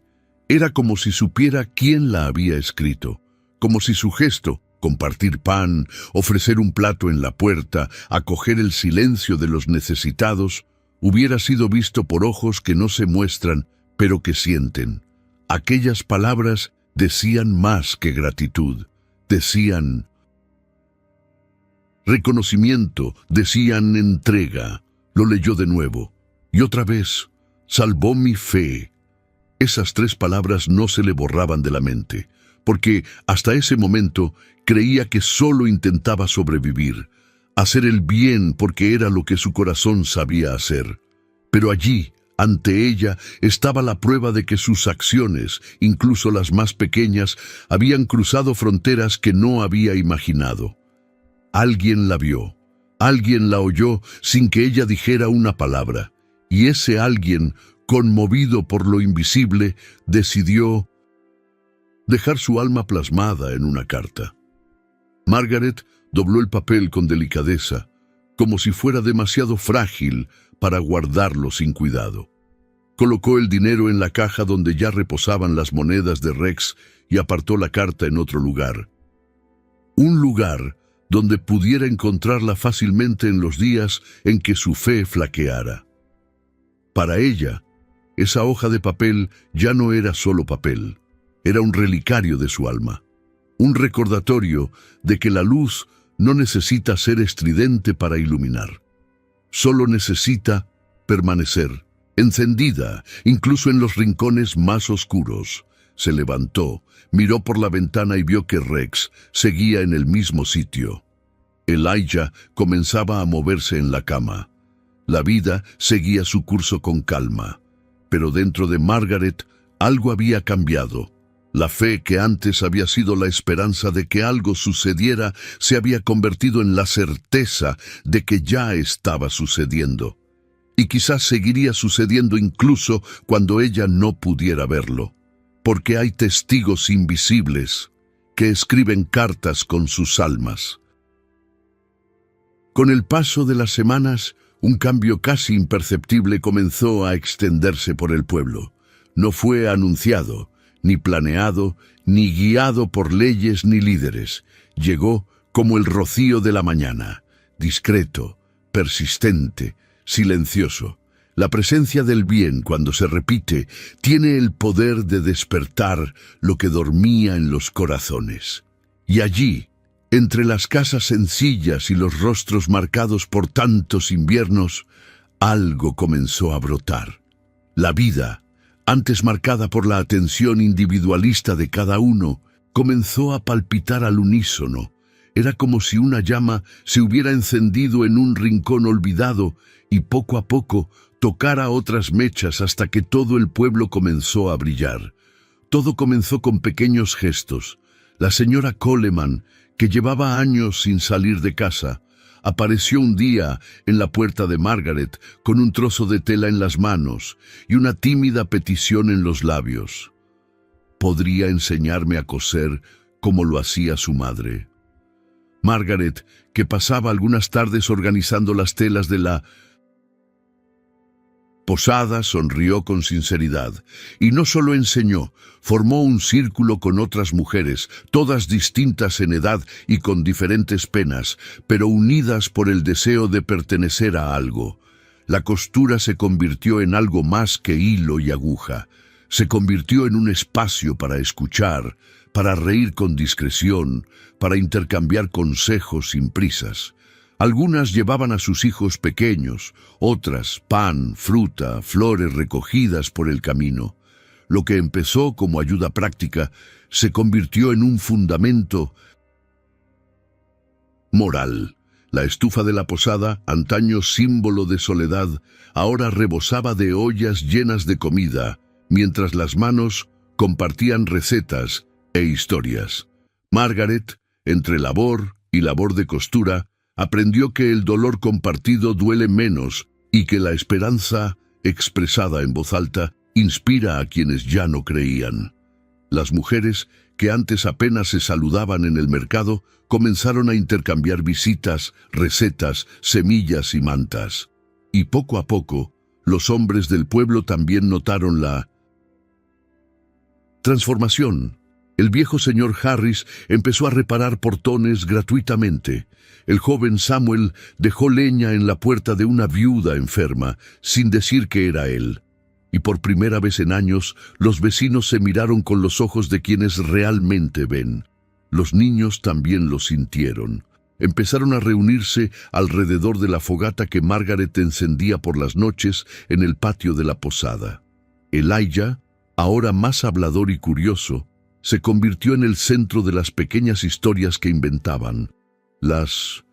era como si supiera quién la había escrito, como si su gesto, compartir pan, ofrecer un plato en la puerta, acoger el silencio de los necesitados, hubiera sido visto por ojos que no se muestran, pero que sienten. Aquellas palabras decían más que gratitud, decían reconocimiento, decían entrega. Lo leyó de nuevo, y otra vez: salvó mi fe. Esas 3 palabras no se le borraban de la mente, porque hasta ese momento creía que solo intentaba sobrevivir. hacer el bien porque era lo que su corazón sabía hacer. Pero allí, ante ella, estaba la prueba de que sus acciones, incluso las más pequeñas, habían cruzado fronteras que no había imaginado. Alguien la vio, alguien la oyó sin que ella dijera una palabra, y ese alguien, conmovido por lo invisible, decidió dejar su alma plasmada en una carta. Margaret dobló el papel con delicadeza, como si fuera demasiado frágil para guardarlo sin cuidado. Colocó el dinero en la caja donde ya reposaban las monedas de Rex y apartó la carta en otro lugar. Un lugar donde pudiera encontrarla fácilmente en los días en que su fe flaqueara. Para ella, esa hoja de papel ya no era solo papel, era un relicario de su alma, un recordatorio de que la luz no necesita ser estridente para iluminar. Solo necesita permanecer, encendida, incluso en los rincones más oscuros. Se levantó, miró por la ventana y vio que Rex seguía en el mismo sitio. Elijah comenzaba a moverse en la cama. La vida seguía su curso con calma, pero dentro de Margaret algo había cambiado. La fe que antes había sido la esperanza de que algo sucediera se había convertido en la certeza de que ya estaba sucediendo. Y quizás seguiría sucediendo incluso cuando ella no pudiera verlo. Porque hay testigos invisibles que escriben cartas con sus almas. Con el paso de las semanas, un cambio casi imperceptible comenzó a extenderse por el pueblo. No fue anunciado, ni planeado, ni guiado por leyes ni líderes. Llegó como el rocío de la mañana, discreto, persistente, silencioso. La presencia del bien, cuando se repite, tiene el poder de despertar lo que dormía en los corazones. Y allí, entre las casas sencillas y los rostros marcados por tantos inviernos, algo comenzó a brotar. La vida, antes marcada por la atención individualista de cada uno, comenzó a palpitar al unísono. Era como si una llama se hubiera encendido en un rincón olvidado y poco a poco tocara otras mechas hasta que todo el pueblo comenzó a brillar. Todo comenzó con pequeños gestos. La señora Coleman, que llevaba años sin salir de casa, apareció un día en la puerta de Margaret con un trozo de tela en las manos y una tímida petición en los labios. ¿Podría enseñarme a coser como lo hacía su madre? Margaret, que pasaba algunas tardes organizando las telas de la posada, sonrió con sinceridad, y no solo enseñó, formó un círculo con otras mujeres, todas distintas en edad y con diferentes penas, pero unidas por el deseo de pertenecer a algo. La costura se convirtió en algo más que hilo y aguja. Se convirtió en un espacio para escuchar, para reír con discreción, para intercambiar consejos sin prisas. Algunas llevaban a sus hijos pequeños, otras pan, fruta, flores recogidas por el camino. Lo que empezó como ayuda práctica se convirtió en un fundamento moral. La estufa de la posada, antaño símbolo de soledad, ahora rebosaba de ollas llenas de comida, mientras las manos compartían recetas e historias. Margaret, entre labor y labor de costura, aprendió que el dolor compartido duele menos y que la esperanza, expresada en voz alta, inspira a quienes ya no creían. Las mujeres, que antes apenas se saludaban en el mercado, comenzaron a intercambiar visitas, recetas, semillas y mantas. Y poco a poco, los hombres del pueblo también notaron la transformación. El viejo señor Harris empezó a reparar portones gratuitamente. El joven Samuel dejó leña en la puerta de una viuda enferma, sin decir que era él. Y por primera vez en años, los vecinos se miraron con los ojos de quienes realmente ven. Los niños también lo sintieron. Empezaron a reunirse alrededor de la fogata que Margaret encendía por las noches en el patio de la posada. Elijah, ahora más hablador y curioso, se convirtió en el centro de las pequeñas historias que inventaban. Las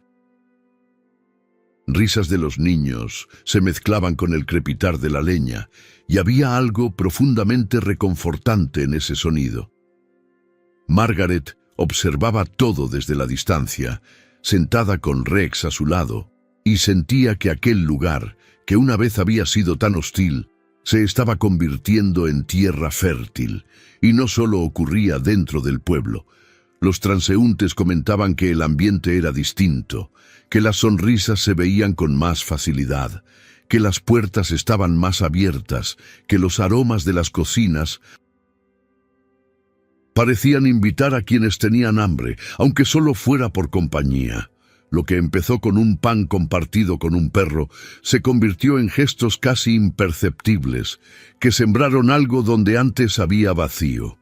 Risas de los niños se mezclaban con el crepitar de la leña, y había algo profundamente reconfortante en ese sonido. Margaret observaba todo desde la distancia, sentada con Rex a su lado, y sentía que aquel lugar, que una vez había sido tan hostil, se estaba convirtiendo en tierra fértil, y no solo ocurría dentro del pueblo. Los transeúntes comentaban que el ambiente era distinto, que las sonrisas se veían con más facilidad, que las puertas estaban más abiertas, que los aromas de las cocinas parecían invitar a quienes tenían hambre, aunque solo fuera por compañía. Lo que empezó con un pan compartido con un perro se convirtió en gestos casi imperceptibles, que sembraron algo donde antes había vacío.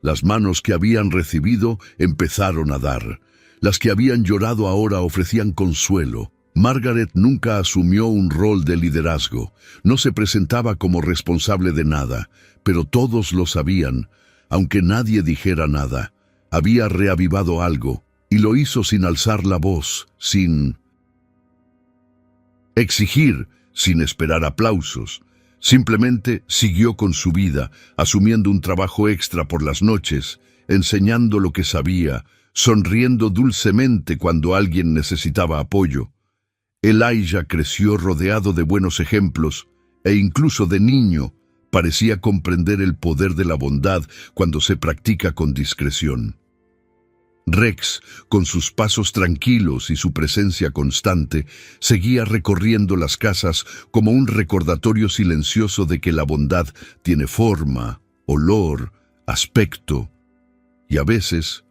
Las manos que habían recibido empezaron a dar. Las que habían llorado ahora ofrecían consuelo. Margaret nunca asumió un rol de liderazgo. No se presentaba como responsable de nada, pero todos lo sabían. Aunque nadie dijera nada, había reavivado algo, y lo hizo sin alzar la voz, sin exigir, sin esperar aplausos. Simplemente siguió con su vida, asumiendo un trabajo extra por las noches, enseñando lo que sabía, sonriendo dulcemente cuando alguien necesitaba apoyo. Elijah creció rodeado de buenos ejemplos, e incluso de niño, parecía comprender el poder de la bondad cuando se practica con discreción. Rex, con sus pasos tranquilos y su presencia constante, seguía recorriendo las casas como un recordatorio silencioso de que la bondad tiene forma, olor, aspecto y a veces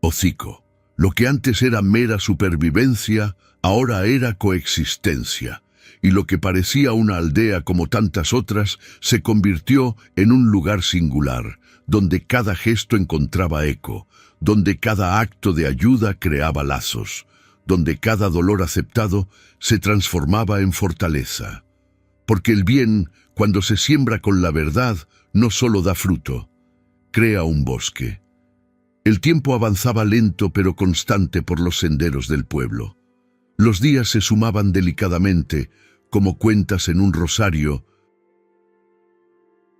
hocico. Lo que antes era mera supervivencia, ahora era coexistencia, y lo que parecía una aldea como tantas otras se convirtió en un lugar singular, donde cada gesto encontraba eco, donde cada acto de ayuda creaba lazos, donde cada dolor aceptado se transformaba en fortaleza. Porque el bien, cuando se siembra con la verdad, no solo da fruto, crea un bosque. El tiempo avanzaba lento pero constante por los senderos del pueblo. Los días se sumaban delicadamente, como cuentas en un rosario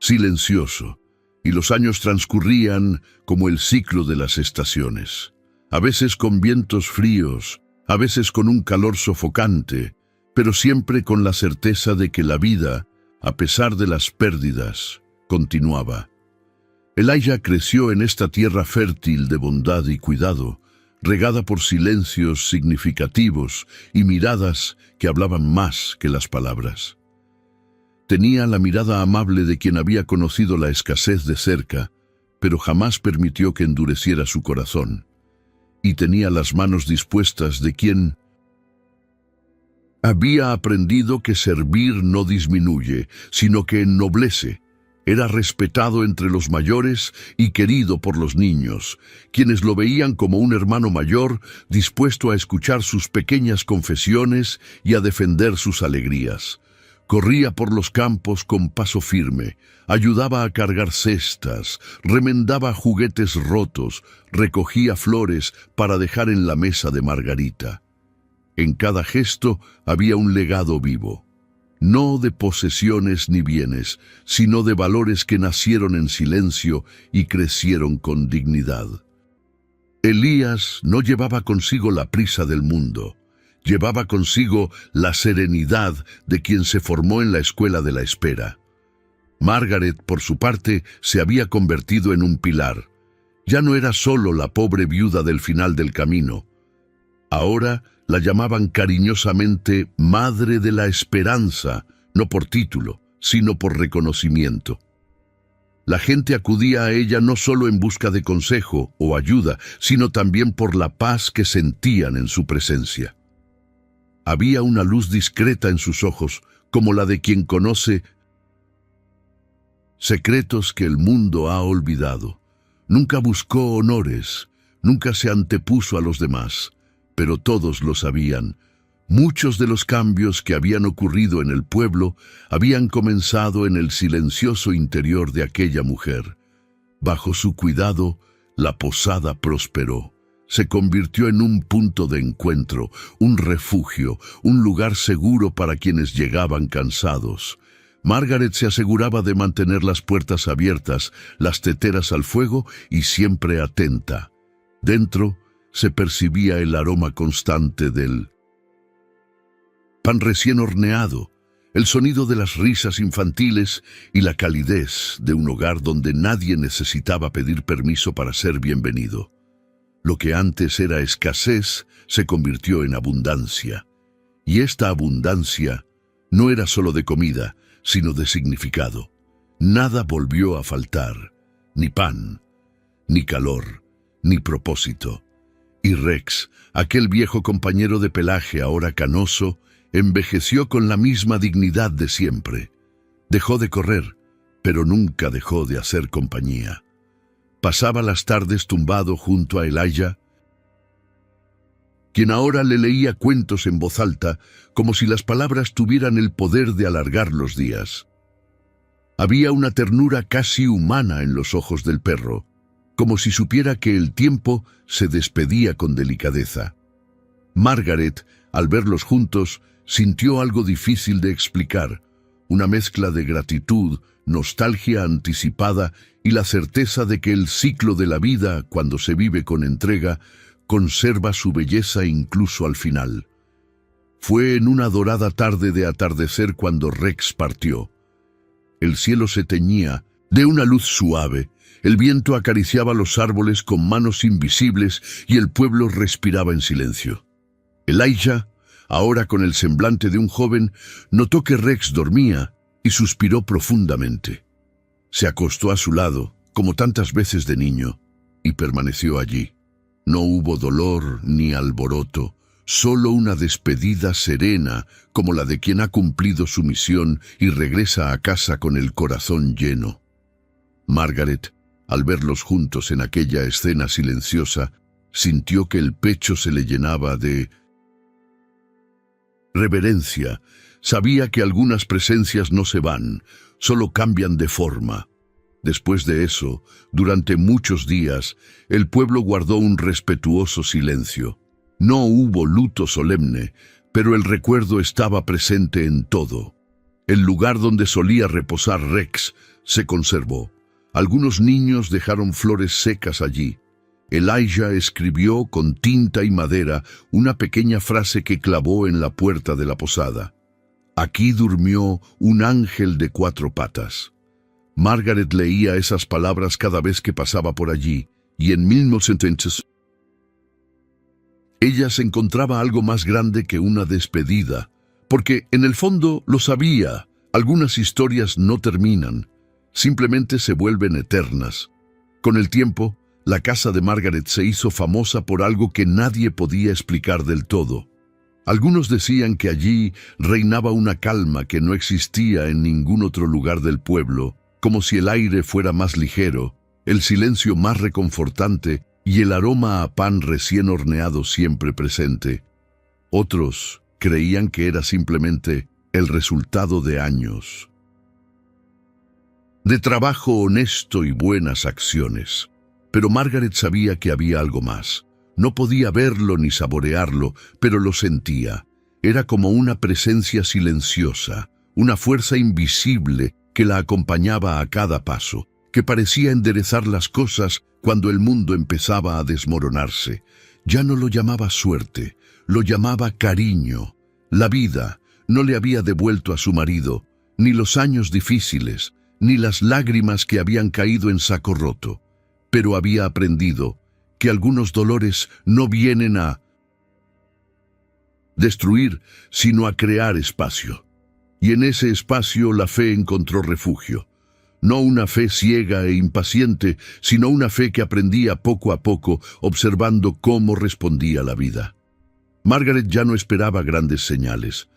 silencioso, y los años transcurrían como el ciclo de las estaciones, a veces con vientos fríos, a veces con un calor sofocante, pero siempre con la certeza de que la vida, a pesar de las pérdidas, continuaba. Elijah creció en esta tierra fértil de bondad y cuidado, regada por silencios significativos y miradas que hablaban más que las palabras. Tenía la mirada amable de quien había conocido la escasez de cerca, pero jamás permitió que endureciera su corazón. Y tenía las manos dispuestas de quien había aprendido que servir no disminuye, sino que ennoblece. Era respetado entre los mayores y querido por los niños, quienes lo veían como un hermano mayor dispuesto a escuchar sus pequeñas confesiones y a defender sus alegrías. Corría por los campos con paso firme, ayudaba a cargar cestas, remendaba juguetes rotos, recogía flores para dejar en la mesa de Margarita. En cada gesto había un legado vivo, no de posesiones ni bienes, sino de valores que nacieron en silencio y crecieron con dignidad. Elías no llevaba consigo la prisa del mundo. Llevaba consigo la serenidad de quien se formó en la escuela de la espera. Margaret, por su parte, se había convertido en un pilar. Ya no era solo la pobre viuda del final del camino. Ahora la llamaban cariñosamente Madre de la Esperanza, no por título, sino por reconocimiento. La gente acudía a ella no solo en busca de consejo o ayuda, sino también por la paz que sentían en su presencia. Había una luz discreta en sus ojos, como la de quien conoce secretos que el mundo ha olvidado. Nunca buscó honores, nunca se antepuso a los demás, pero todos lo sabían. Muchos de los cambios que habían ocurrido en el pueblo habían comenzado en el silencioso interior de aquella mujer. Bajo su cuidado, la posada prosperó. se convirtió en un punto de encuentro, un refugio, un lugar seguro para quienes llegaban cansados. Margaret se aseguraba de mantener las puertas abiertas, las teteras al fuego y siempre atenta. Dentro se percibía el aroma constante del pan recién horneado, el sonido de las risas infantiles y la calidez de un hogar donde nadie necesitaba pedir permiso para ser bienvenido. Lo que antes era escasez se convirtió en abundancia. Y esta abundancia no era solo de comida, sino de significado. Nada volvió a faltar, ni pan, ni calor, ni propósito. Y Rex, aquel viejo compañero de pelaje ahora canoso, envejeció con la misma dignidad de siempre. Dejó de correr, pero nunca dejó de hacer compañía. Pasaba las tardes tumbado junto a Elijah, quien ahora le leía cuentos en voz alta, como si las palabras tuvieran el poder de alargar los días. Había una ternura casi humana en los ojos del perro, como si supiera que el tiempo se despedía con delicadeza. Margaret, al verlos juntos, sintió algo difícil de explicar, una mezcla de gratitud, nostalgia anticipada y la certeza de que el ciclo de la vida, cuando se vive con entrega, conserva su belleza incluso al final. Fue en una dorada tarde de atardecer cuando Rex partió. El cielo se teñía de una luz suave, el viento acariciaba los árboles con manos invisibles y el pueblo respiraba en silencio. Elijah, ahora con el semblante de un joven, notó que Rex dormía y suspiró profundamente. Se acostó a su lado, como tantas veces de niño, y permaneció allí. No hubo dolor ni alboroto, solo una despedida serena, como la de quien ha cumplido su misión y regresa a casa con el corazón lleno. Margaret, al verlos juntos en aquella escena silenciosa, sintió que el pecho se le llenaba de reverencia. Sabía que algunas presencias no se van, solo cambian de forma. Después de eso, durante muchos días, el pueblo guardó un respetuoso silencio. No hubo luto solemne, pero el recuerdo estaba presente en todo. El lugar donde solía reposar Rex se conservó. Algunos niños dejaron flores secas allí. Elijah escribió con tinta y madera una pequeña frase que clavó en la puerta de la posada. Aquí durmió un ángel de 4 patas. Margaret leía esas palabras cada vez que pasaba por allí, y en 1900 ella se encontraba algo más grande que una despedida, porque en el fondo lo sabía, algunas historias no terminan, simplemente se vuelven eternas. Con el tiempo, la casa de Margaret se hizo famosa por algo que nadie podía explicar del todo. Algunos decían que allí reinaba una calma que no existía en ningún otro lugar del pueblo, como si el aire fuera más ligero, el silencio más reconfortante y el aroma a pan recién horneado siempre presente. Otros creían que era simplemente el resultado de años de trabajo honesto y buenas acciones. Pero Margaret sabía que había algo más. No podía verlo ni saborearlo, pero lo sentía. Era como una presencia silenciosa, una fuerza invisible que la acompañaba a cada paso, que parecía enderezar las cosas cuando el mundo empezaba a desmoronarse. Ya no lo llamaba suerte, lo llamaba cariño. La vida no le había devuelto a su marido, ni los años difíciles, ni las lágrimas que habían caído en saco roto, pero había aprendido que algunos dolores no vienen a destruir, sino a crear espacio. Y en ese espacio la fe encontró refugio. No una fe ciega e impaciente, sino una fe que aprendía poco a poco, observando cómo respondía la vida. Margaret ya no esperaba grandes señales.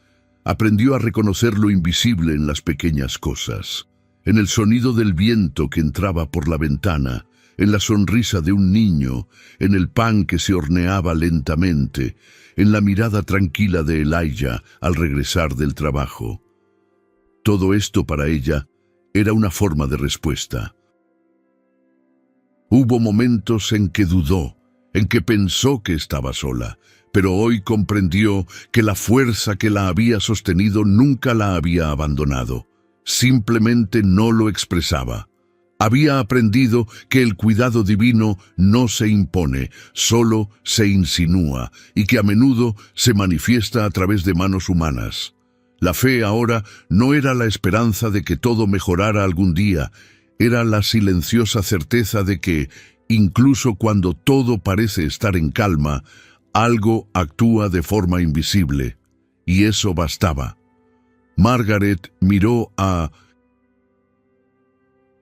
Aprendió a reconocer lo invisible en las pequeñas cosas, en el sonido del viento que entraba por la ventana, en la sonrisa de un niño, en el pan que se horneaba lentamente, en la mirada tranquila de Elijah al regresar del trabajo. Todo esto para ella era una forma de respuesta. Hubo momentos en que dudó, en que pensó que estaba sola, pero hoy comprendió que la fuerza que la había sostenido nunca la había abandonado. Simplemente no lo expresaba. Había aprendido que el cuidado divino no se impone, solo se insinúa, y que a menudo se manifiesta a través de manos humanas. La fe ahora no era la esperanza de que todo mejorara algún día, era la silenciosa certeza de que, incluso cuando todo parece estar en calma, algo actúa de forma invisible, y eso bastaba. Margaret miró a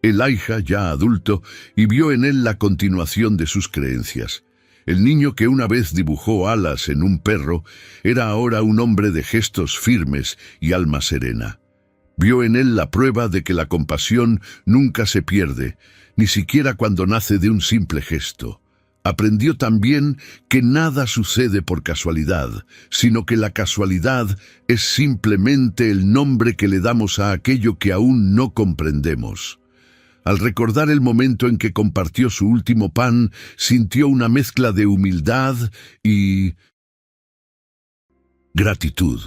Elijah, ya adulto, y vio en él la continuación de sus creencias. El niño que una vez dibujó alas en un perro era ahora un hombre de gestos firmes y alma serena. Vio en él la prueba de que la compasión nunca se pierde, ni siquiera cuando nace de un simple gesto. Aprendió también que nada sucede por casualidad, sino que la casualidad es simplemente el nombre que le damos a aquello que aún no comprendemos. Al recordar el momento en que compartió su último pan, sintió una mezcla de humildad y gratitud.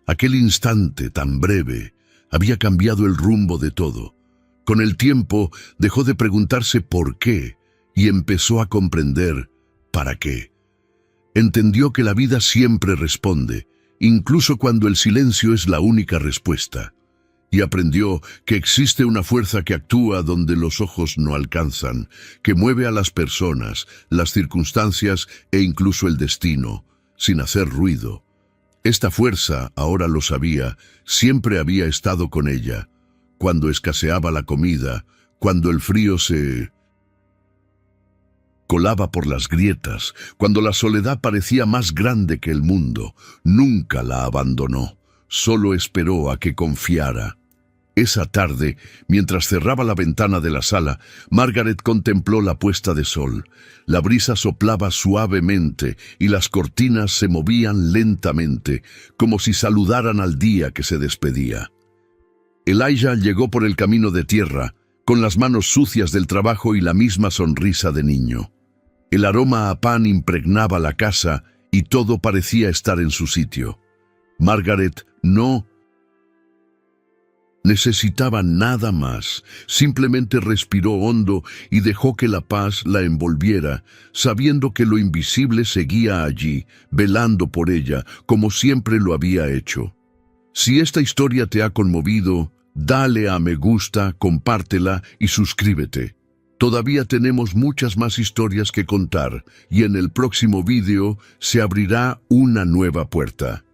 Aquel instante tan breve había cambiado el rumbo de todo. Con el tiempo dejó de preguntarse por qué y empezó a comprender para qué. Entendió que la vida siempre responde, incluso cuando el silencio es la única respuesta. Y aprendió que existe una fuerza que actúa donde los ojos no alcanzan, que mueve a las personas, las circunstancias e incluso el destino, sin hacer ruido. Esta fuerza, ahora lo sabía, siempre había estado con ella. Cuando escaseaba la comida, cuando el frío se colaba por las grietas, cuando la soledad parecía más grande que el mundo, nunca la abandonó, solo esperó a que confiara. Esa tarde, mientras cerraba la ventana de la sala, Margaret contempló la puesta de sol. La brisa soplaba suavemente y las cortinas se movían lentamente, como si saludaran al día que se despedía. Elijah llegó por el camino de tierra, con las manos sucias del trabajo y la misma sonrisa de niño. El aroma a pan impregnaba la casa y todo parecía estar en su sitio. Margaret no necesitaba nada más, simplemente respiró hondo y dejó que la paz la envolviera, sabiendo que lo invisible seguía allí, velando por ella, como siempre lo había hecho. Si esta historia te ha conmovido, dale a me gusta, compártela y suscríbete. Todavía tenemos muchas más historias que contar y en el próximo vídeo se abrirá una nueva puerta.